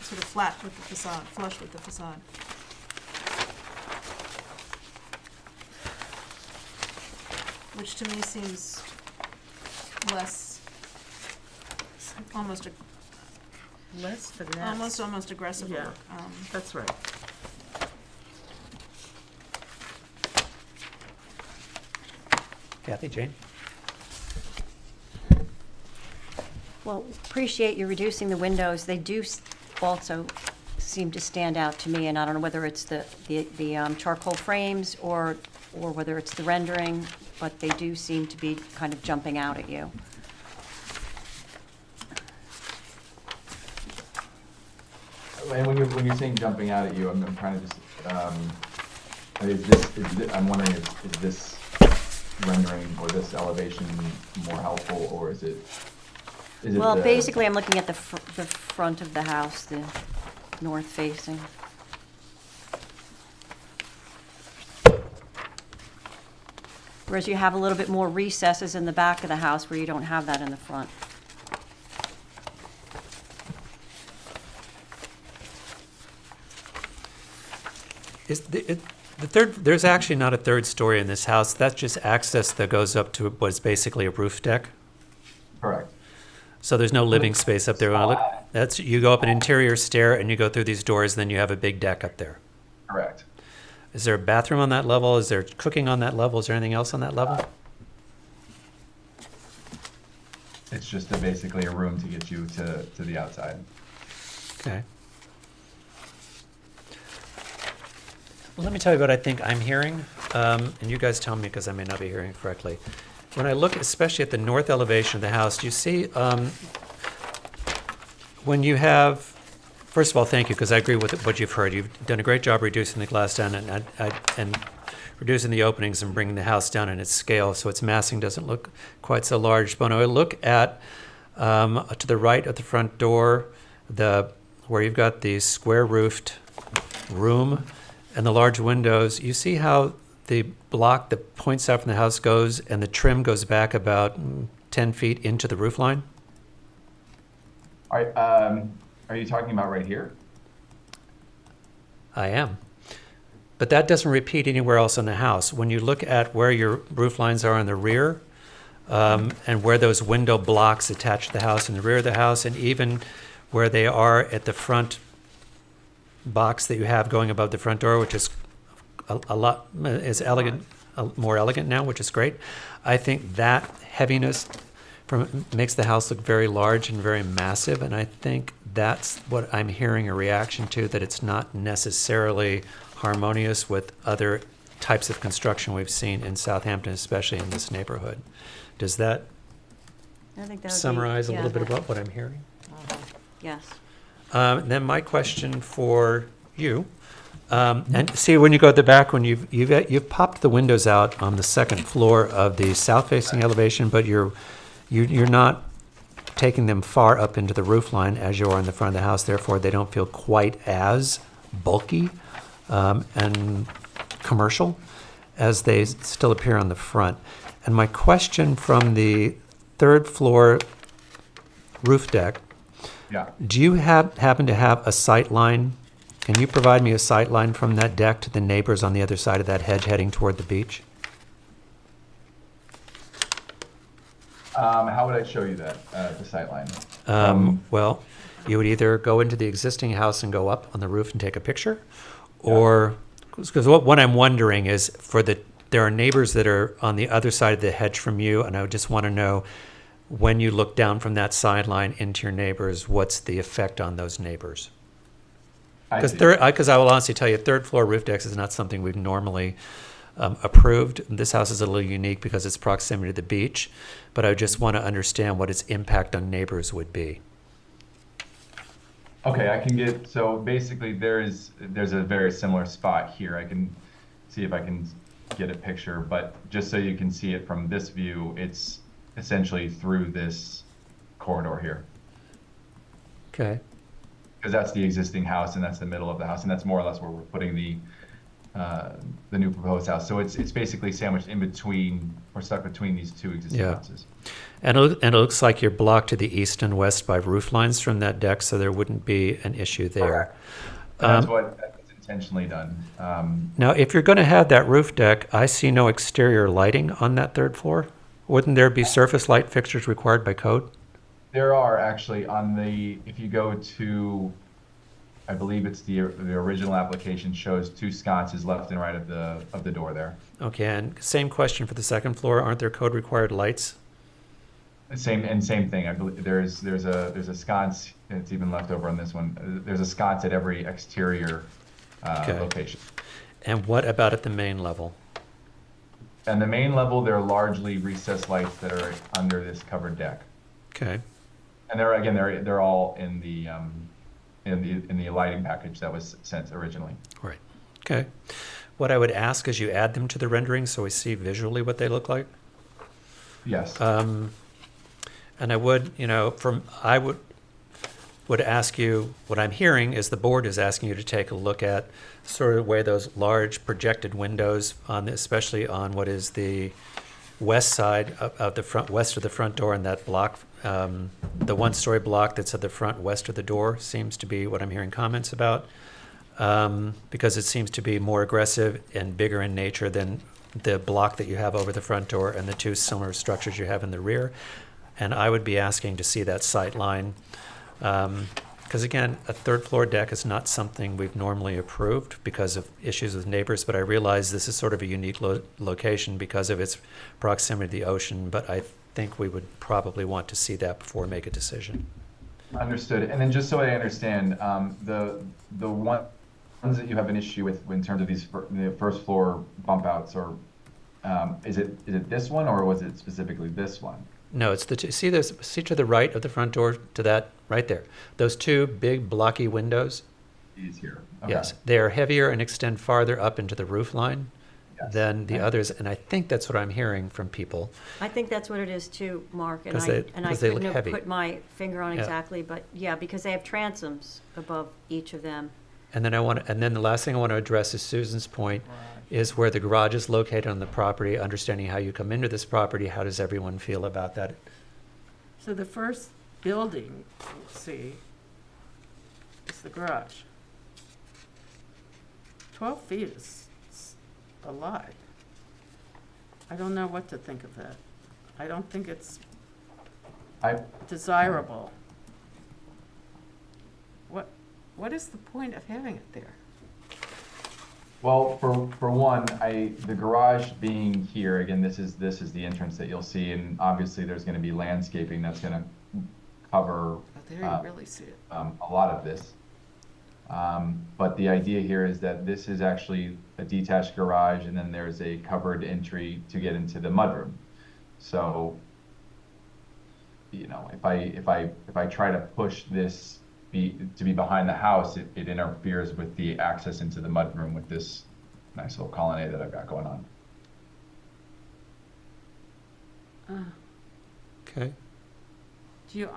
sort of flat with the facade, flush with the facade. Which to me seems less, almost Less finesse. almost aggressive. Yeah. That's right. Kathy, Jane? Well, appreciate you reducing the windows. They do also seem to stand out to me, and I don't know whether it's the charcoal frames or whether it's the rendering, but they do seem to be kind of jumping out at you. And when you're saying jumping out at you, I'm trying to just, I'm wondering is this rendering or this elevation more helpful, or is it? Well, basically, I'm looking at the front of the house, the north facing. Whereas you have a little bit more recesses in the back of the house where you don't have that in the front. There's actually not a third story in this house. That's just access that goes up to what is basically a roof deck. Correct. So there's no living space up there. When I look, you go up an interior stair and you go through these doors, then you have a big deck up there. Correct. Is there a bathroom on that level? Is there cooking on that level? Is there anything else on that level? It's just basically a room to get you to the outside. Okay. Well, let me tell you what I think I'm hearing, and you guys tell me because I may not be hearing correctly. When I look especially at the north elevation of the house, do you see when you have, first of all, thank you, because I agree with what you've heard. You've done a great job reducing the glass down and reducing the openings and bringing the house down in its scale, so its massing doesn't look quite so large. But when I look at to the right of the front door, where you've got the square roofed room and the large windows, you see how the block that points out from the house goes and the trim goes back about 10 feet into the roof line? Are you talking about right here? I am. But that doesn't repeat anywhere else in the house. When you look at where your roof lines are in the rear, and where those window blocks attach to the house in the rear of the house, and even where they are at the front box that you have going above the front door, which is a lot is elegant, more elegant now, which is great. I think that heaviness makes the house look very large and very massive, and I think that's what I'm hearing a reaction to, that it's not necessarily harmonious with other types of construction we've seen in Southampton, especially in this neighborhood. Does that I think that would summarize be, a little bit about what I'm hearing? Yes. Then my question for you, And see, when you go to the back, when you've popped the windows out on the second floor of the south-facing elevation, but you're not taking them far up into the roof line as you are in the front of the house. Therefore, they don't feel quite as bulky and commercial as they still appear on the front. And my question from the third floor roof deck, Yeah. do you happen to have a sight line? Can you provide me a sight line from that deck to the neighbors on the other side of that hedge heading toward the beach? How would I show you that, the sightline? Well, you would either go into the existing house and go up on the roof and take a picture, or, because what I'm wondering is, there are neighbors that are on the other side of the hedge from you, and I would just want to know, when you look down from that sideline into your neighbors, what's the effect on those neighbors? Because I will honestly tell you, third floor roof decks is not something we've normally approved. This house is a little unique because it's proximity to the beach, but I just want to understand what its impact on neighbors would be. Okay, so basically there's a very similar spot here. I can see if I can get a picture, but just so you can see it from this view, it's essentially through this corridor here. Okay. Because that's the existing house and that's the middle of the house, and that's more or less where we're putting the new proposed house. So it's basically sandwiched in between, or stuck between these two existing houses. And it looks like you're blocked to the east and west by roof lines from that deck, so there wouldn't be an issue there. That's that's intentionally done. Now, if you're going to have that roof deck, I see no exterior lighting on that third floor. Wouldn't there be surface light fixtures required by code? There are actually if you go to, I believe it's the original application shows 2 sconces left and right of the door there. Okay, and same question for the second floor. Aren't there code required lights? Same thing. I believe there's a sconce. It's even left over on this one. There's a sconce at every exterior location. And what about at the main level? And the main level, there are largely recessed lights that are under this covered deck. Okay. And they're all in the lighting package that was sent originally. Right. Okay. What I would ask is you add them to the rendering so we see visually what they look like. Yes. And I would, would ask you, what I'm hearing is the board is asking you to take a look at sort of where those large projected windows especially on what is the west side of the front, west of the front door, and that block, the one-story block that's at the front west of the door seems to be what I'm hearing comments about, because it seems to be more aggressive and bigger in nature than the block that you have over the front door and the 2 similar structures you have in the rear. And I would be asking to see that sight line, because again, a third floor deck is not something we've normally approved because of issues with neighbors, but I realize this is sort of a unique location because of its proximity to the ocean, but I think we would probably want to see that before we make a decision. Understood. And then just so I understand, the ones that you have an issue with in terms of the first floor bump outs, or is it this one, or was it specifically this one? No, it's see to the right of the front door, to that right there. Those 2 big blocky windows. These here. Okay. Yes, they are heavier and extend farther up into the roof line than the others, and I think that's what I'm hearing from people. I think that's what it is too, Mark, and 'Cause I they look couldn't have heavy. put my finger on Yeah. exactly, but yeah, because they have transoms above each of them. And then the last thing I want to address is Susan's point, is where the garage is located on the property, understanding how you come into this property. How does everyone feel about that? So the first building, let's see, is the garage. 12 feet is a lot. I don't know what to think of that. I don't think it's desirable. What is the point of having it there? Well, for one, the garage being here, again, this is the entrance that you'll see, and obviously there's going to be landscaping that's going to cover Oh, there you really see it. a lot of this. But the idea here is that this is actually a detached garage, and then there's a covered entry to get into the mudroom. So, if I try to push this to be behind the house, it interferes with the access into the mudroom with this nice little colonnade that I've got going on. Okay. Do you,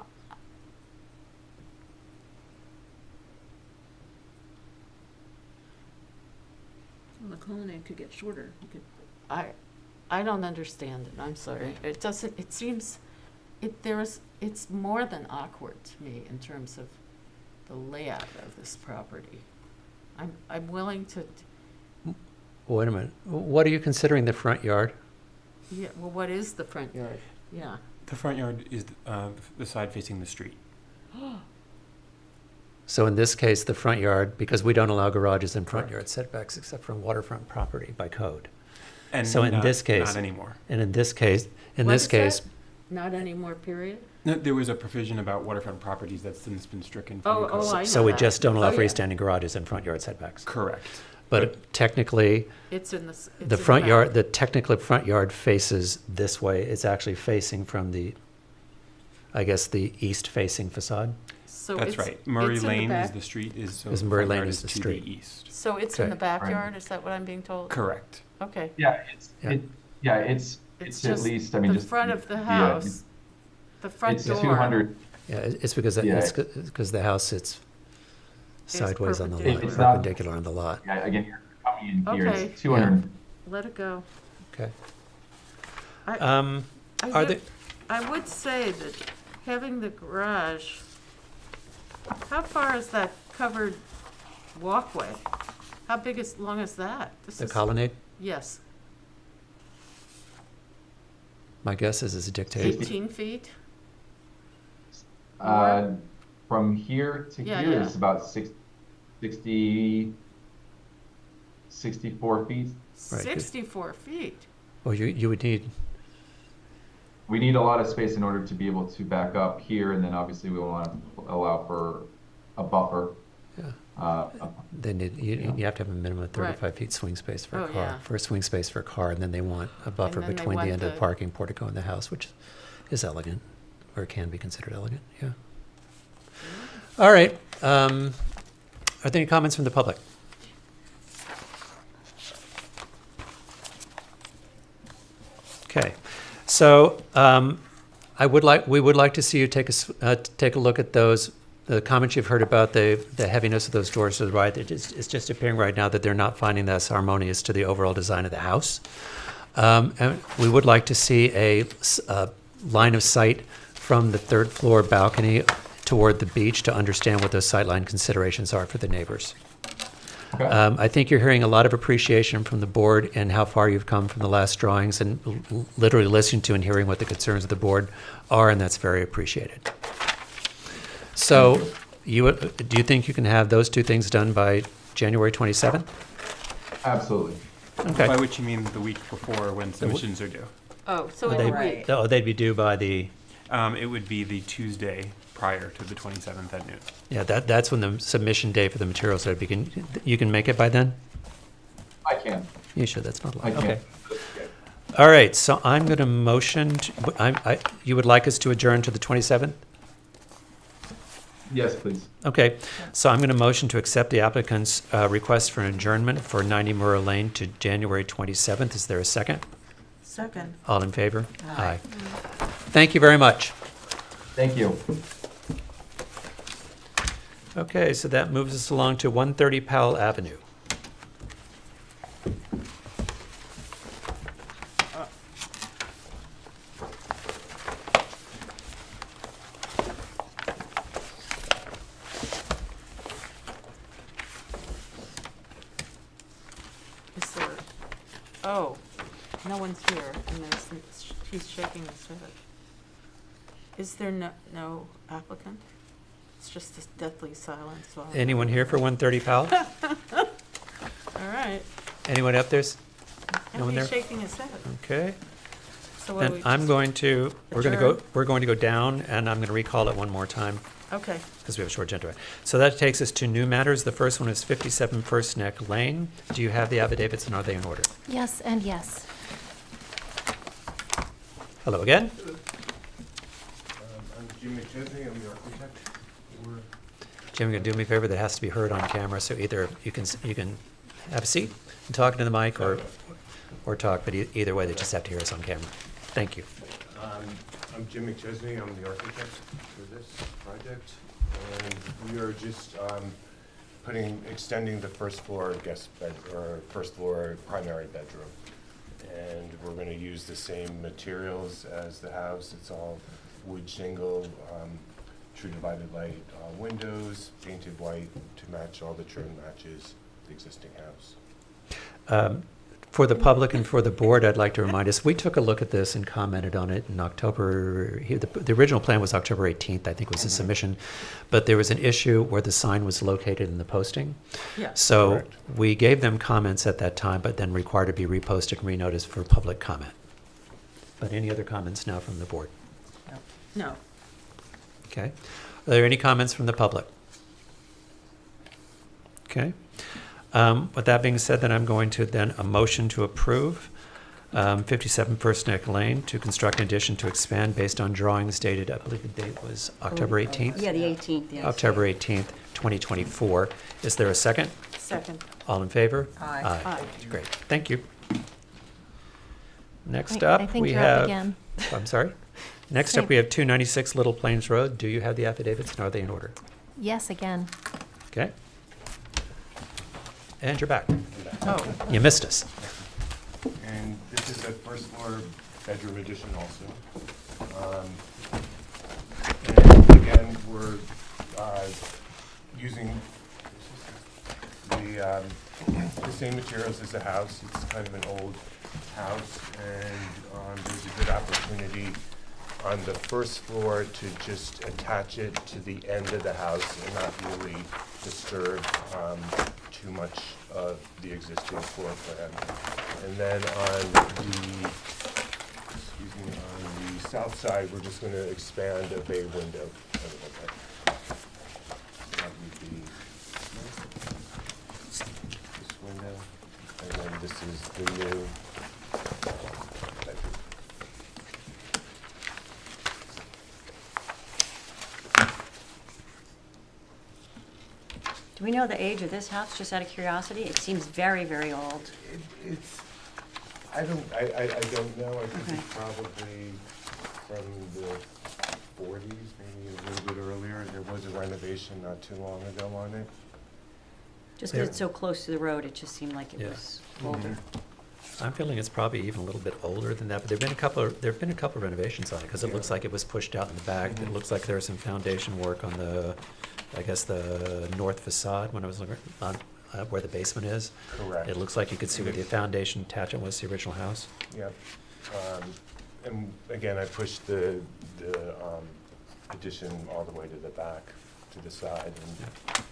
Well, the colonnade could get shorter. You could, I don't understand it, I'm sorry. It doesn't, it seems, it's more than awkward to me in terms of the layout of this property. I'm willing to, Wait a minute. What are you considering the front yard? yeah, well, what is the front yard? Yeah. The front yard is the side facing the street. So in this case, the front yard, because we don't allow garages in front yard setbacks except from waterfront property by code. And So in this case, not anymore. and in this case, What is that? Not anymore, period? No, there was a provision about waterfront properties that's since been stricken from the Oh, code. I know so we that. just don't allow Oh, yeah. freestanding garages in front yard setbacks. Correct. But technically, It's in the, it's in the front back. yard, the technically front yard faces this way. It's actually facing from the, I guess, the east-facing facade. So That's it's- right. Murray it's in the Lane is back- the street, so Is the Murray front Lane yard is the to street. east. So it's in Okay. the backyard, is that what I'm being told? Correct. Okay. Yeah, Yeah. it's It's at just least, I mean, the just. front of the yeah, house, the front It's door. 200, Yeah, it's because, Yeah. it's because the house sits sideways on the lot, perpendicular. It's not- perpendicular on the lot. yeah, again, you're coming in here, Okay. it's 200. Let it go. Okay. I- Are I there, would, I would say that having the garage, how far is that covered walkway? How big is, long is that? This the is- colonnade, Yes, my guess is dictated. 18 feet? From here to Yeah, here yeah. is about 60, 64 feet. Right, good. 64 feet. Well, you would need, We need a lot of space in order to be able to back up here, and then obviously we want to allow for a buffer. yeah, Uh, they need, you have to have a minimum of 35 feet swing space for a Oh, car, yeah. for a swing space for a car, and then they want a buffer then they between the want end of the- the parking portico and the house, which is elegant, or can be considered elegant, yeah. All right, are there any comments from the public? Okay, so we would like to see you take a look at those, the comments you've heard about the heaviness of those doors to the right. It's just appearing right now that they're not finding this harmonious to the overall design of the house. And we would like to see a line of sight from the third floor balcony toward the beach to understand what those sightline considerations are for the neighbors. okay. I think you're hearing a lot of appreciation from the board and how far you've come from the last drawings and literally listening to and hearing what the concerns of the board are, and that's very appreciated. So do you think you can have those two things done by January 27th? Absolutely. Okay. By which you mean the week before when submissions are due. Oh, so They- in a week. Oh, they'd be due by the, It would be the Tuesday prior to the 27th at noon. yeah, that's when the submission day for the materials are. You can make it by then? I can. You should, that's not a I lot. can. Okay. All right, so I'm going to motion, you would like us to adjourn to the 27th? Yes, please. Okay, so I'm going to motion to accept the applicant's request for an adjournment for 90 Murrow Lane to January 27th. Is there a second? Second. All in favor? Aye. Thank you very much. Thank you. Okay, so that moves us along to 130 Powell Avenue. Is there, oh, no one's here, and he's shaking his head. Is there no applicant? It's just this deathly silence. while- Anyone here for 130 Powell? All right. Anyone up there? No one And there? he's shaking his head. Okay. So what do Then we I'm just- going to, adjourn? we're going to go down, and I'm going to recall it one more time, Okay. because we have a short agenda. So that takes us to new matters. The first one is 57 First Neck Lane. Do you have the affidavits, and are they in order? Yes and yes. Hello again. I'm Jim McChesney, I'm the architect. Jim, you're gonna do me a favor, that has to be heard on camera, so either you can have a seat and talk into the mic, or talk, but either way, they just have to hear us on camera. Thank you. I'm Jim McChesney, I'm the architect for this project, and we are just extending the first floor first floor primary bedroom. And we're gonna use the same materials as the house. It's all wood shingle, true divided light windows, painted white to match, all the trim matches the existing house. For the public and for the board, I'd like to remind us, we took a look at this and commented on it in October. The original plan was October 18th, I think was the submission, but there was an issue where the sign was located in the posting. Yes. So Correct. we gave them comments at that time, but then required to be reposted and renoticed for public comment. But any other comments now from the board? No. Okay. Are there any comments from the public? Okay. With that being said, then I'm going to a motion to approve 57 First Neck Lane to construct an addition to expand based on drawings dated, I believe the date was October 18th? Yeah, the 18th, yeah. October 18th, 2024. Is there a second? Second. All in favor? Aye. Aye. Great. Thank you. Next I up, think we you're up have. again. I'm sorry? Next up, we have 296 Little Plains Road. Do you have the affidavits, and are they in order? Yes, again. Okay. And you're back. Oh, You missed us. And this is a first floor bedroom addition also. And again, we're using the same materials as the house. It's kind of an old house, and there's a good opportunity on the first floor to just attach it to the end of the house and not really disturb too much of the existing floor plan. And then on the south side, we're just going to expand a bay window a little bit. That would be this window, and then this is the new bedroom. Do we know the age of this house, just out of curiosity? It seems very, very old. I don't know. I think Okay. it's probably from the 40s, maybe a little bit earlier. There was a renovation not too long ago on it. Just because it's so close to the road, it just seemed like it Yeah. was older. I'm feeling it's probably even a little bit older than that, but there've been a couple of renovations on it, because it looks like it was pushed out in the back. It looks like there was some foundation work on the north facade when I was looking on where the basement is. Correct. It looks like you could see where the foundation attachment was to the original house. Yep. And again, I pushed the addition all the way to the back, to the side, and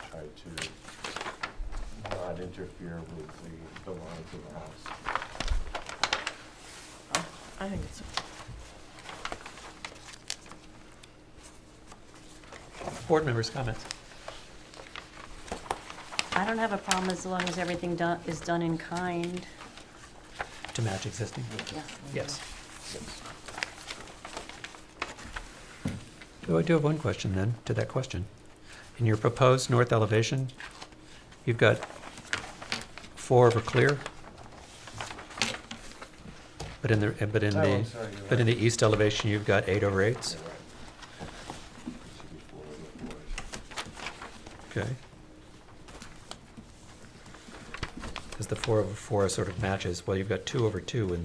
tried to not interfere with the lines of the house. I think it's, Board members' comments? I don't have a problem as long as everything is done in kind. To match existing? Yeah. Yes. So I do have one question then, to that question. In your proposed north elevation, you've got 4 over clear? But in I'm sorry, you're but in the east elevation, you've got 8 over 8s? You're right. It should be 4 over 4s. Okay. Because the 4 over 4 sort of matches, well, you've got 2 over 2 in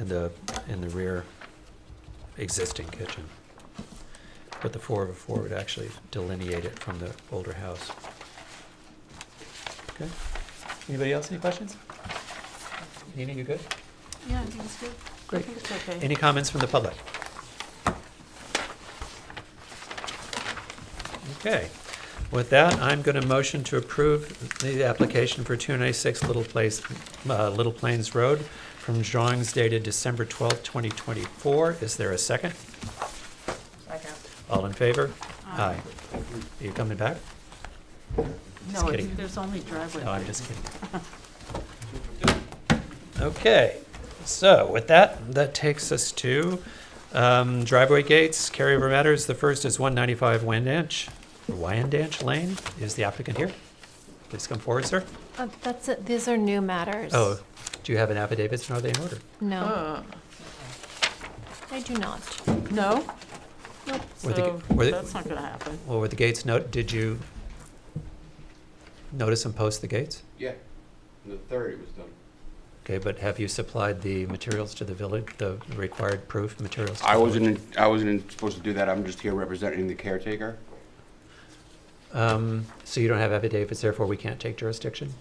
the rear existing kitchen. But the 4 over 4 would actually delineate it from the older house. Okay. Anybody else, any questions? Nina, you good? Yeah, I think it's good. Great. it's okay. Any comments from the public? Okay. With that, I'm going to motion to approve the application for 296 Little Plains Road from drawings dated December 12th, 2024. Is there a second? Second. All in favor? Aye. Are you coming back? no, kidding. there's only driveway. No, I'm just kidding. Okay, so with that, that takes us to driveway gates, carryover matters. The first is 195 Wind Inch. Wyandanch Lane. Is the applicant here? Please come forward, sir. That's it, these are new matters. Oh, do you have an affidavit, and are they in order? No, I do not. No? Nope. Were the So ga- were the- that's not gonna happen. Well, were the gates, did you notice and post the gates? Yeah, on the 3rd it was done. Okay, but have you supplied the materials to the village, the required proof materials? to I the village? wasn't supposed to do that, I'm just here representing the caretaker. So you don't have affidavits, therefore we can't take jurisdiction?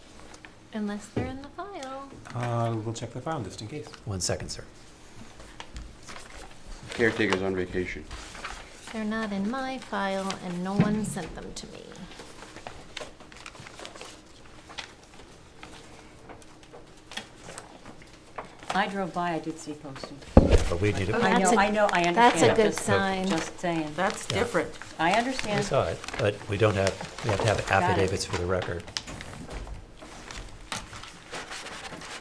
Unless they're in the file. We'll check the file just in case. 1 second, sir. Caretaker's on vacation. They're not in my file and no one sent them to me. I drove by, I did see posting. But we need Oh, to, I that's know, a- I know, I understand. That's a good Just- sign. Just saying. That's Yeah. different. I we understand. saw it, but we don't have, we have to have it. affidavits for the record.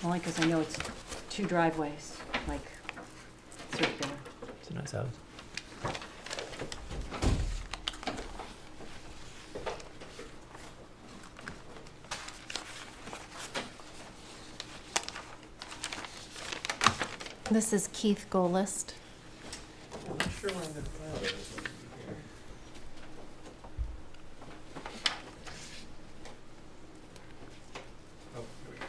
Only because I know it's 2 driveways, like circular. It's a nice house. This is Keith Golist. I'm not sure where in the file it is. Oh, here we go.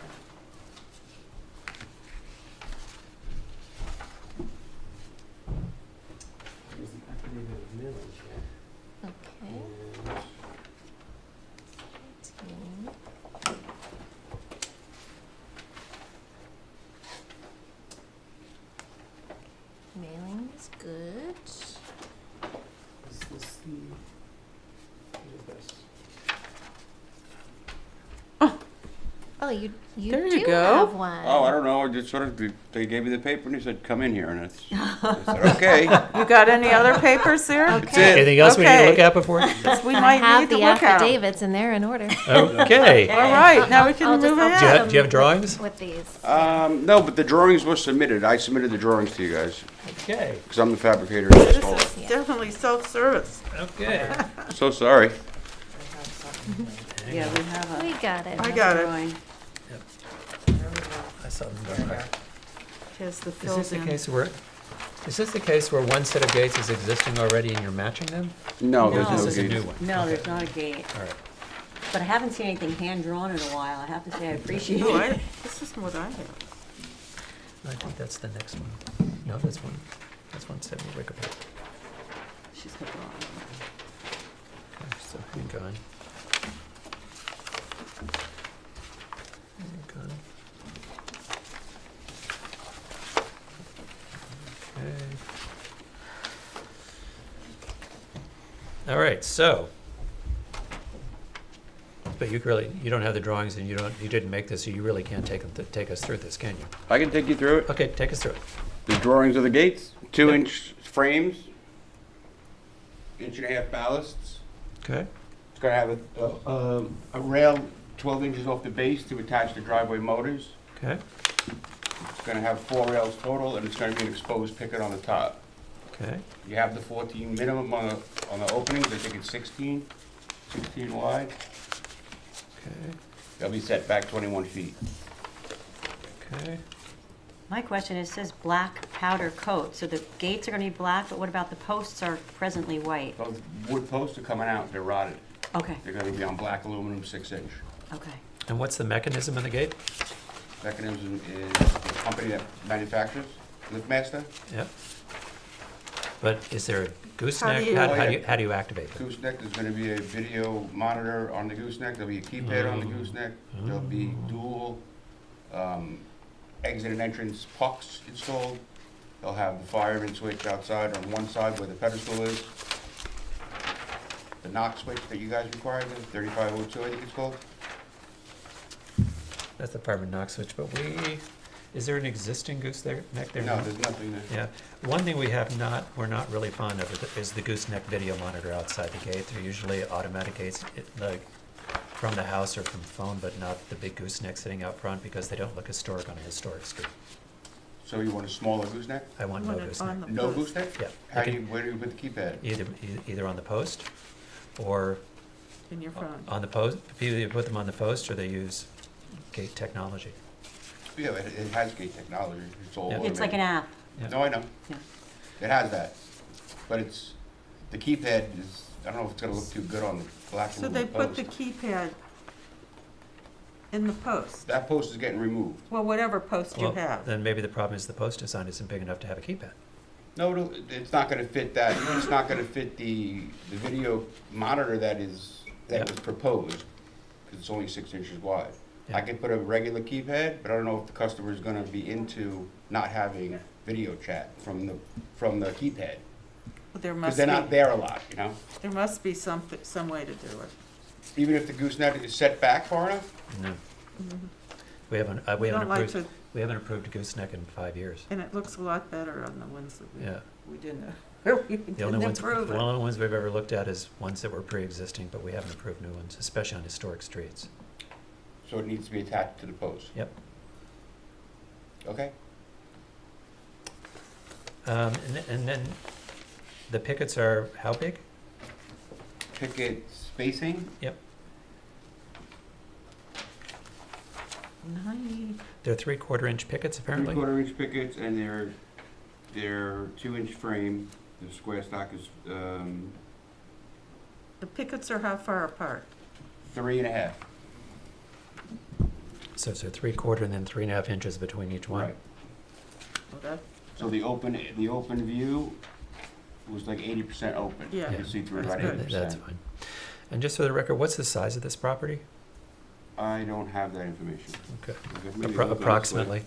There's the affidavit of mailing here. Okay. Mailing is good. Is this the, what is this? Oh, you There you do go. have one. Oh, I don't know, I just sort of, they gave me the paper and he said, come in here, and I said, okay. You got any other papers there? That's it. Anything else we need to Okay. look at before? We I might have need to the look at 'em. affidavits and they're in order. Okay. All right, now we can I'll move just- I'll Do you ahead. have, do you have drawings? With these. No, but the drawings were submitted, I submitted the drawings to you guys, Okay, because I'm the fabricator and This installer. is definitely self-service. okay. So sorry. Yeah, we have a. We got it. I got it. drawing. I saw them go by. Here's the Is filled this the in. case where, is this the case where one set of gates is existing already and you're matching them? No, No. there's This no is a new gates. one? No, Okay. there's not a gate. All right. But I haven't seen anything hand-drawn in a while. I have to say, I appreciate Oh, it. this is what I have. I think that's the next one. No, that's one. That's 170 Wickapet. She's got the wrong one. Okay, so hang on. Hang on. Okay. All right, so. But you don't have the drawings and you didn't make this, so you really can't take us through this, can you? I can take you through it. Okay, take us through it. The drawings of the gates, Yep. 2-inch frames, 1.5 ballasts. Okay, It's gonna have a rail 12 inches off the base to attach the driveway motors. okay, It's gonna have 4 rails total, and it's gonna be an exposed picket on the top. okay, You have the 14 minimum on the openings, I think it's 16 wide. okay, They'll be set back 21 feet. okay. My question is, it says black powder coat, so the gates are gonna be black, but what about the posts are presently white? Those wood posts are coming out, they're rotted. Okay, They're gonna be on black aluminum 6-inch. okay. And what's the mechanism of the gate? Mechanism is the company that manufactures, LiftMaster. Yep. But is there a How gooseneck? do you- How do you activate it? Gooseneck, there's gonna be a video monitor on the gooseneck, there'll be a keypad on the gooseneck, there'll be dual, exit and entrance pucks installed. They'll have the fireman switch outside on one side where the pedestal is. The knock switch that you guys require, the 3502, I think it's called. That's the fireman knock switch, but is there an existing gooseneck there? No, there's nothing there. Yeah, one thing we're not really fond of is the gooseneck video monitor outside the gate. They're usually automatic gates, like from the house or from phone, but not the big gooseneck sitting out front because they don't look historic on a historic street. So you want a smaller gooseneck? I want no Want it gooseneck. on the No post. gooseneck? Yeah. Where do you put the keypad? Either on the post or In your phone. on the post? Either you put them on the post or they use gate technology. Yeah, it has gate technology. It's all. Yeah. It's like an app. Yeah. No, I know. Yeah. It has that. But it's, the keypad is, I don't know if it's gonna look too good on the black So and they blue put the post. keypad in the post. That post is getting removed. Well, whatever post you Well, have. then maybe the problem is the post design isn't big enough to have a keypad. No, it's not gonna fit that, it's not gonna fit the video monitor that was proposed, because it's only 6 inches wide. Yeah. I could put a regular keypad, but I don't know if the customer's gonna be into not having video chat from the keypad. There Because must they're not be, there a lot, you know? there must be some way to do it. Even if the gooseneck is set back far enough? No. Mhm. We haven't We don't like approved, to, we haven't approved a gooseneck in 5 years. and it looks a lot better on the ones that Yeah. we didn't, we The only didn't ones, improve the it. only ones we've ever looked at is ones that were pre-existing, but we haven't approved new ones, especially on historic streets. So it needs to be attached to the post? Yep. Okay. And then the pickets are how big? Picket spacing? Yep. 90. They're 3/4-inch pickets apparently? 3/4 inch pickets, and they're 2-inch frame. The square stock is The pickets are how far apart? 3.5. So it's a 3/4 and then 3.5 inches between each one? Right. Well, that, So the open view was like 80% open. Yeah. You can see through That's about good. 80%. That's fine. And just for the record, what's the size of this property? I don't have that information. Okay. Maybe look on the Approximately?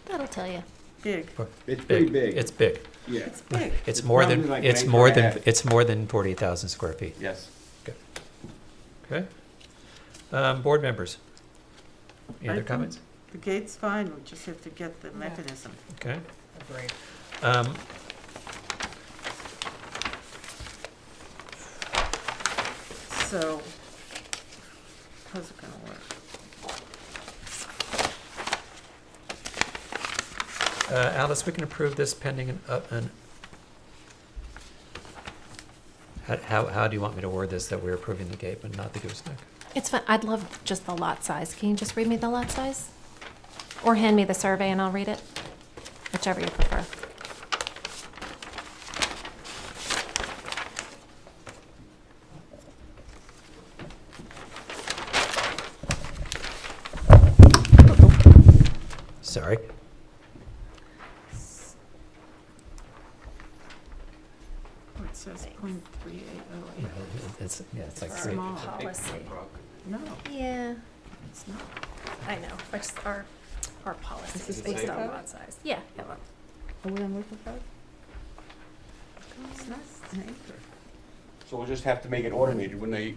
That'll tell you. big. It's pretty big. It's big. Yeah. It's big. It's It's more probably than, like an it's acre more and a than, half. it's more than 40,000 square feet. Yes. Okay. Board members? Any I other think comments? The gate's fine, we just have to get the mechanism. Okay. Agreed. So, how's it gonna work? Alice, we can approve this pending how do you want me to word this, that we're approving the gate but not the gooseneck? It's fine. I'd love just the lot size. Can you just read me the lot size? Or hand me the survey and I'll read it? Whichever you prefer. Sorry. Oh, it says .3808. It's like It's three. Small. Policy. No, Yeah, it's not. I know. It's our policy Is this is based the on code? lot size. Yeah. Are we on looking for it? It's not an acre. So we'll just have to make it automated when they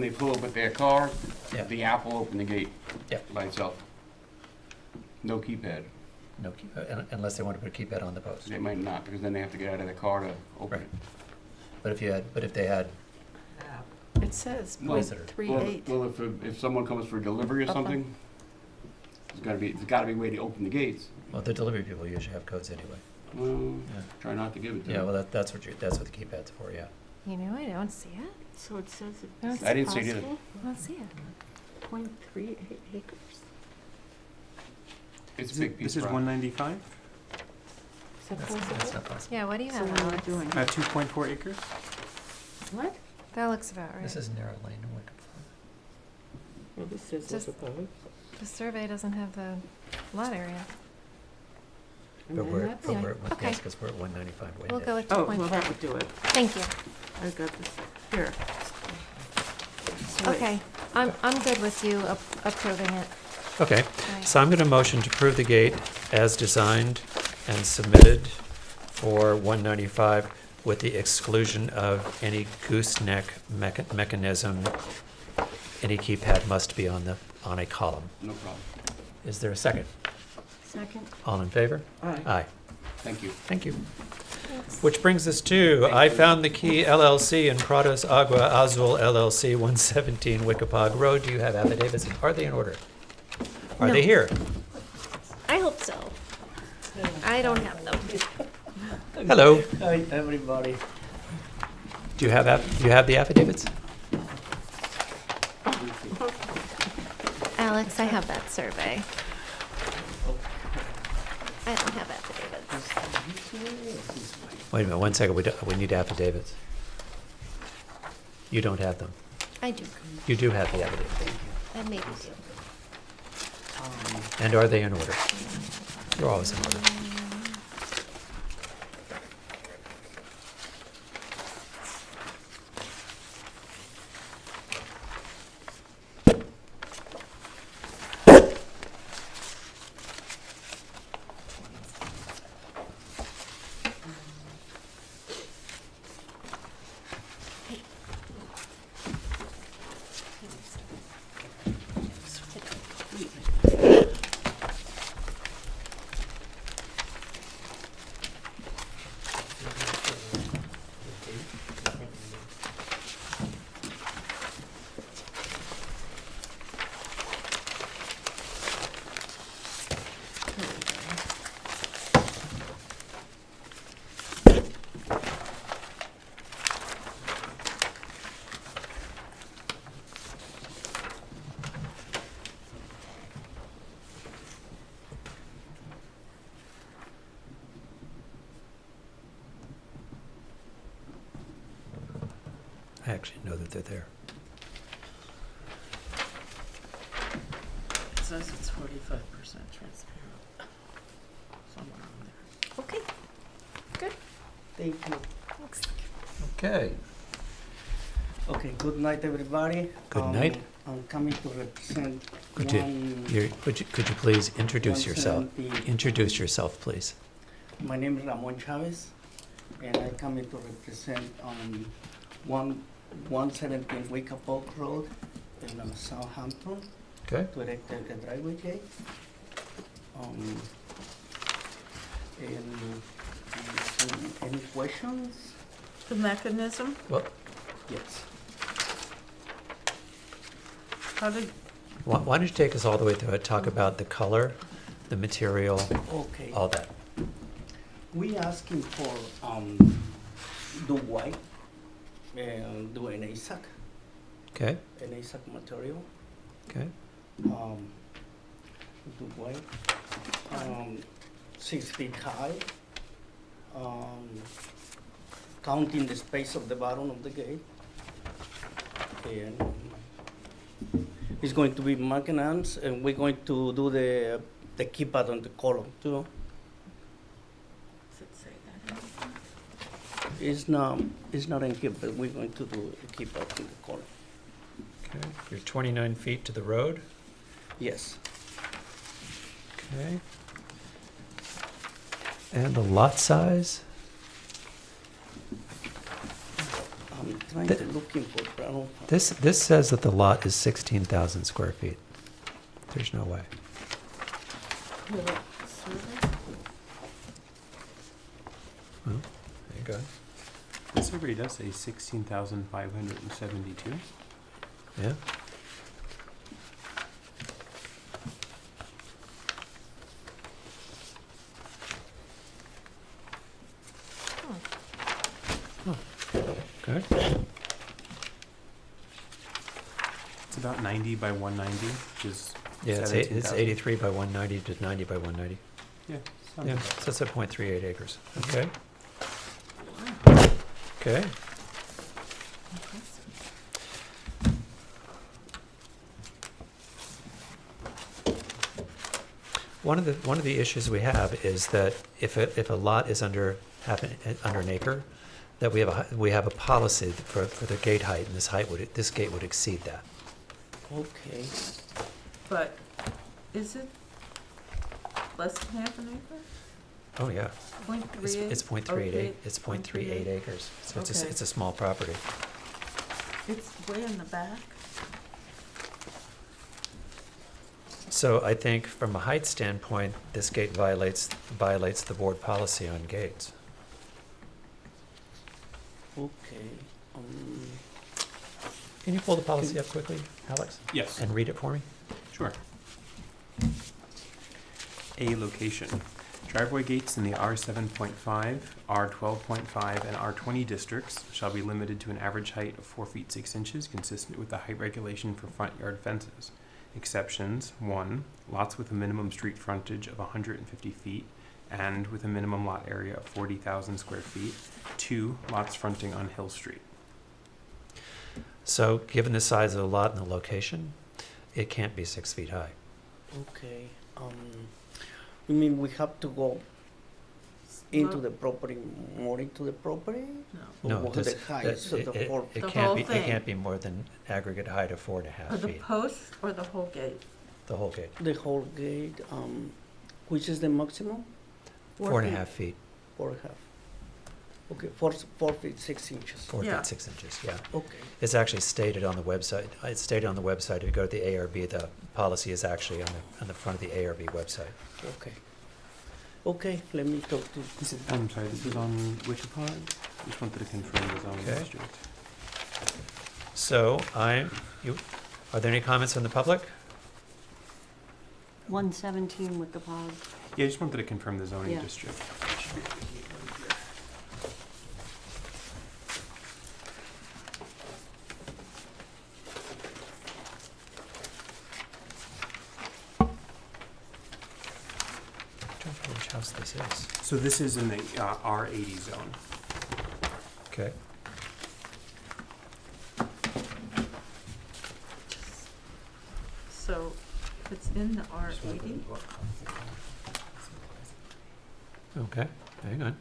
pull up with their car, Yeah. the app will open the gate Yeah. by itself. No keypad. No, unless they want to put a keypad on the post. They might not, because then they have to get out of the car to open Right. it. But if they had, It says Well, .38. Well, if someone comes for delivery or Uh-huh. something, there's gotta be a way to open the gates. well, the delivery people usually have codes anyway. Well, Yeah. try not to give it to Yeah, them. well, that's what the keypad's for, yeah. You know, I don't see it. So it says That's I didn't see it either. possible. I don't see it. it's .38 acres. It's a big piece This is of property. 195, Is that That's possible? not possible. Yeah, what do you So have, what am I Alex? doing? 2.4 acres. What? That looks about right. This is narrow lane in Wickham. Well, this says Just- The survey doesn't have the lot area. But we're, Yeah. Okay. yes, because we're at 195 We'll go with Oh, 2.4. well, that would do it. Thank you. I got this, here. So wait. Okay, I'm good with you approving it. Okay, Right. so I'm going to motion to approve the gate as designed and submitted for 195 with the exclusion of any gooseneck mechanism. Any keypad must be on a column. No problem. Is there a second? Second? All in favor? Aye. Aye. Thank you. Thank you. Which brings us to I Found the Key LLC and Prados Agua Azul LLC, 117 Wickapog Road. Do you have affidavits? Are they in order? Are No. they here? I hope so. I don't have them. Hello. Hi, everybody. Do you have the affidavits? Alex, I have that survey. I don't have affidavits. Wait a minute, 1 second, we need affidavits. You don't have them. I do. You do have the affidavits. I maybe do. And are they in order? They're always in order. I actually know that they're there. It says it's 45% transparent. Somewhere on there. Okay, good. Thank you. Thanks. Okay. Okay, good night, everybody. Good night. I'm coming to represent Could you, one. could you please introduce yourself? 170. Introduce yourself, please. My name is Ramon Chavez, and I coming to represent 117 Wake Up Oak Road in Southampton Okay. to erect the driveway gate. Any questions? The mechanism, Well, Yes. how did, why don't you take us all the way through it, talk about the color, the material, Okay. all that. We asking for the white and do an ASAC, Okay, material. okay, The white, 6 feet high. Counting the space of the bottom of the gate. And it's going to be maintenance, and we're going to do the keypad on the column too. does it say that? It's not in here, but we're going to do a keypad in the column. okay. You're 29 feet to the road. Yes. Okay. And the lot size? I'm trying Th- to looking for, but I don't. This says that the lot is 16,000 square feet. There's no way. Will it survey? Well, there you go. The survey does say 16,572. Yeah. Okay. It's about 90 by 190, which is Yeah, it's 17,000. 83 by 190 to 90 by 190. Yeah, sounds Yeah, about so it's at 0.38 acres. Okay. Okay. One of the issues we have is that if a lot is under an acre, that we have a policy for the gate height, and this gate would exceed that. Okay. But is it less than half an acre? Oh, yeah. It's 0.38? 0.38. It's 0.38 acres. So Okay. it's a small property. It's way in the back? So I think from a height standpoint, this gate violates the board policy on gates. Okay. Can you pull the policy up quickly, Alex? Yes. And read it for me? Sure. A location. Driveway gates in the R7.5, R12.5, and R20 districts shall be limited to an average height of 4 feet 6 inches, consistent with the height regulation for front yard fences. Exceptions: 1. Lots with a minimum street frontage of 150 feet and with a minimum lot area of 40,000 square feet. 2. Lots fronting on Hill Street. So, given the size of the lot and the location, it can't be 6 feet high. Okay, you mean we have to go into the property, more into the property? No. No, Or this- the height, that- so the whole, it The can't whole be, it thing. can't be more than aggregate height of 4.5 Or the feet, posts or the whole gate? the whole gate. the whole gate, which is the maximum? 4.5 feet, 4.5. Okay, 4 feet 6 inches. 4 Yeah. feet 6 inches, yeah. Okay, It's actually stated on the website. It's stated on the website. If you go to the ARB, the policy is actually on the front of the ARB website. okay. Okay, let me talk to. I'm sorry, this is on Wichita? Just wanted to confirm the zoning Okay. district. So are there any comments from the public? 117 with the pause. Yeah, I just wanted to confirm the zoning Yeah. district. I don't know which house this is. So this is in the R80 zone. Okay. So it's in the R80? Okay, hang on.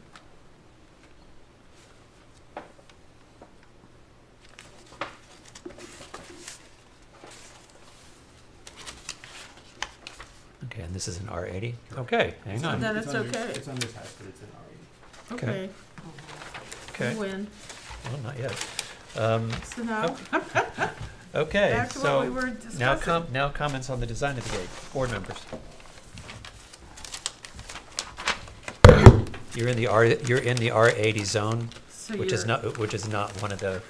Okay, and this is an R80? Okay, hang on. Then it's on okay. It's on this house, but it's in R80. Okay. Okay. Okay, You win. well, not yet. So now, Okay, back to what we so were now discussing. now comments on the design of the gate. Board members. You're in the R80 zone, So which is you're- not one of the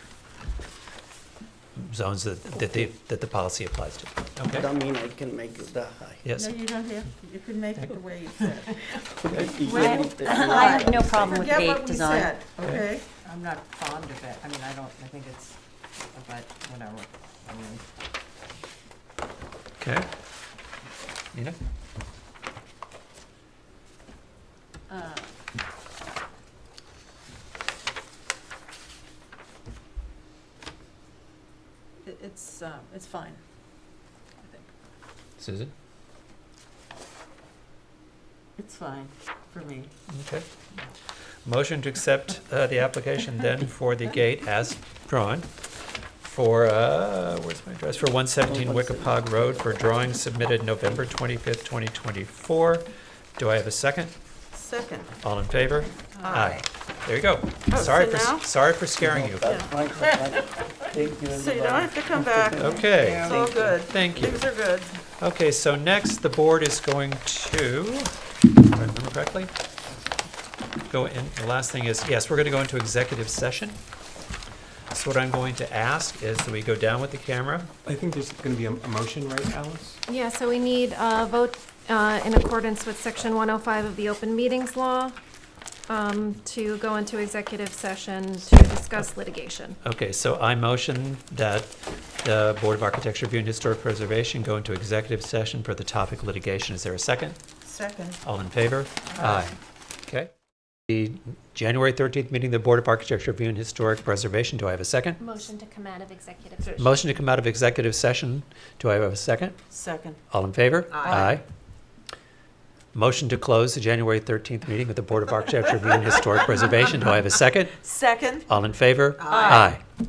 zones that the policy applies to. Okay? That mean I can make it that high. Yes. No, you don't have, you can make it the way you said. I have no problem with the Forget gate what we design. said, okay? I'm not fond of it. I mean, I think it's, but whatever. I mean, Okay. Nina? It's fine, I think. Susan? It's fine for me. Okay. Motion to accept the application then for the gate as drawn for, where's my address? For 117 Wickapog Road for drawings submitted November 25th, 2024. Do I have a second? Second. All in favor? Aye. There you go. Oh, Sorry so for, now? sorry for scaring you. That's fine, that's fine. Thank you, So you don't everybody. have to come back. Okay, It's all good. thank you. Things are good. Okay, so next, the board is going to, if I remember correctly, go in, the last thing is, yes, we're going to go into executive session. So what I'm going to ask is that we go down with the camera. I think there's going to be a motion, right, Alice? Yeah, so we need a vote in accordance with Section 105 of the Open Meetings Law to go into executive session to discuss litigation. Okay, so I motion that the Board of Architecture, Review, and Historic Preservation go into executive session for the topic litigation. Is there a second? Second. All in favor? Aye. Okay. The January 13th meeting of the Board of Architecture, Review, and Historic Preservation. Do I have a second? Motion to come out of executive session. Motion to come out of executive session. Do I have a second? Second. All in favor? Aye. Motion to close the January 13th meeting of the Board of Architecture, Review, and Historic Preservation. Do I have a second? Second. All in favor? Aye. Aye.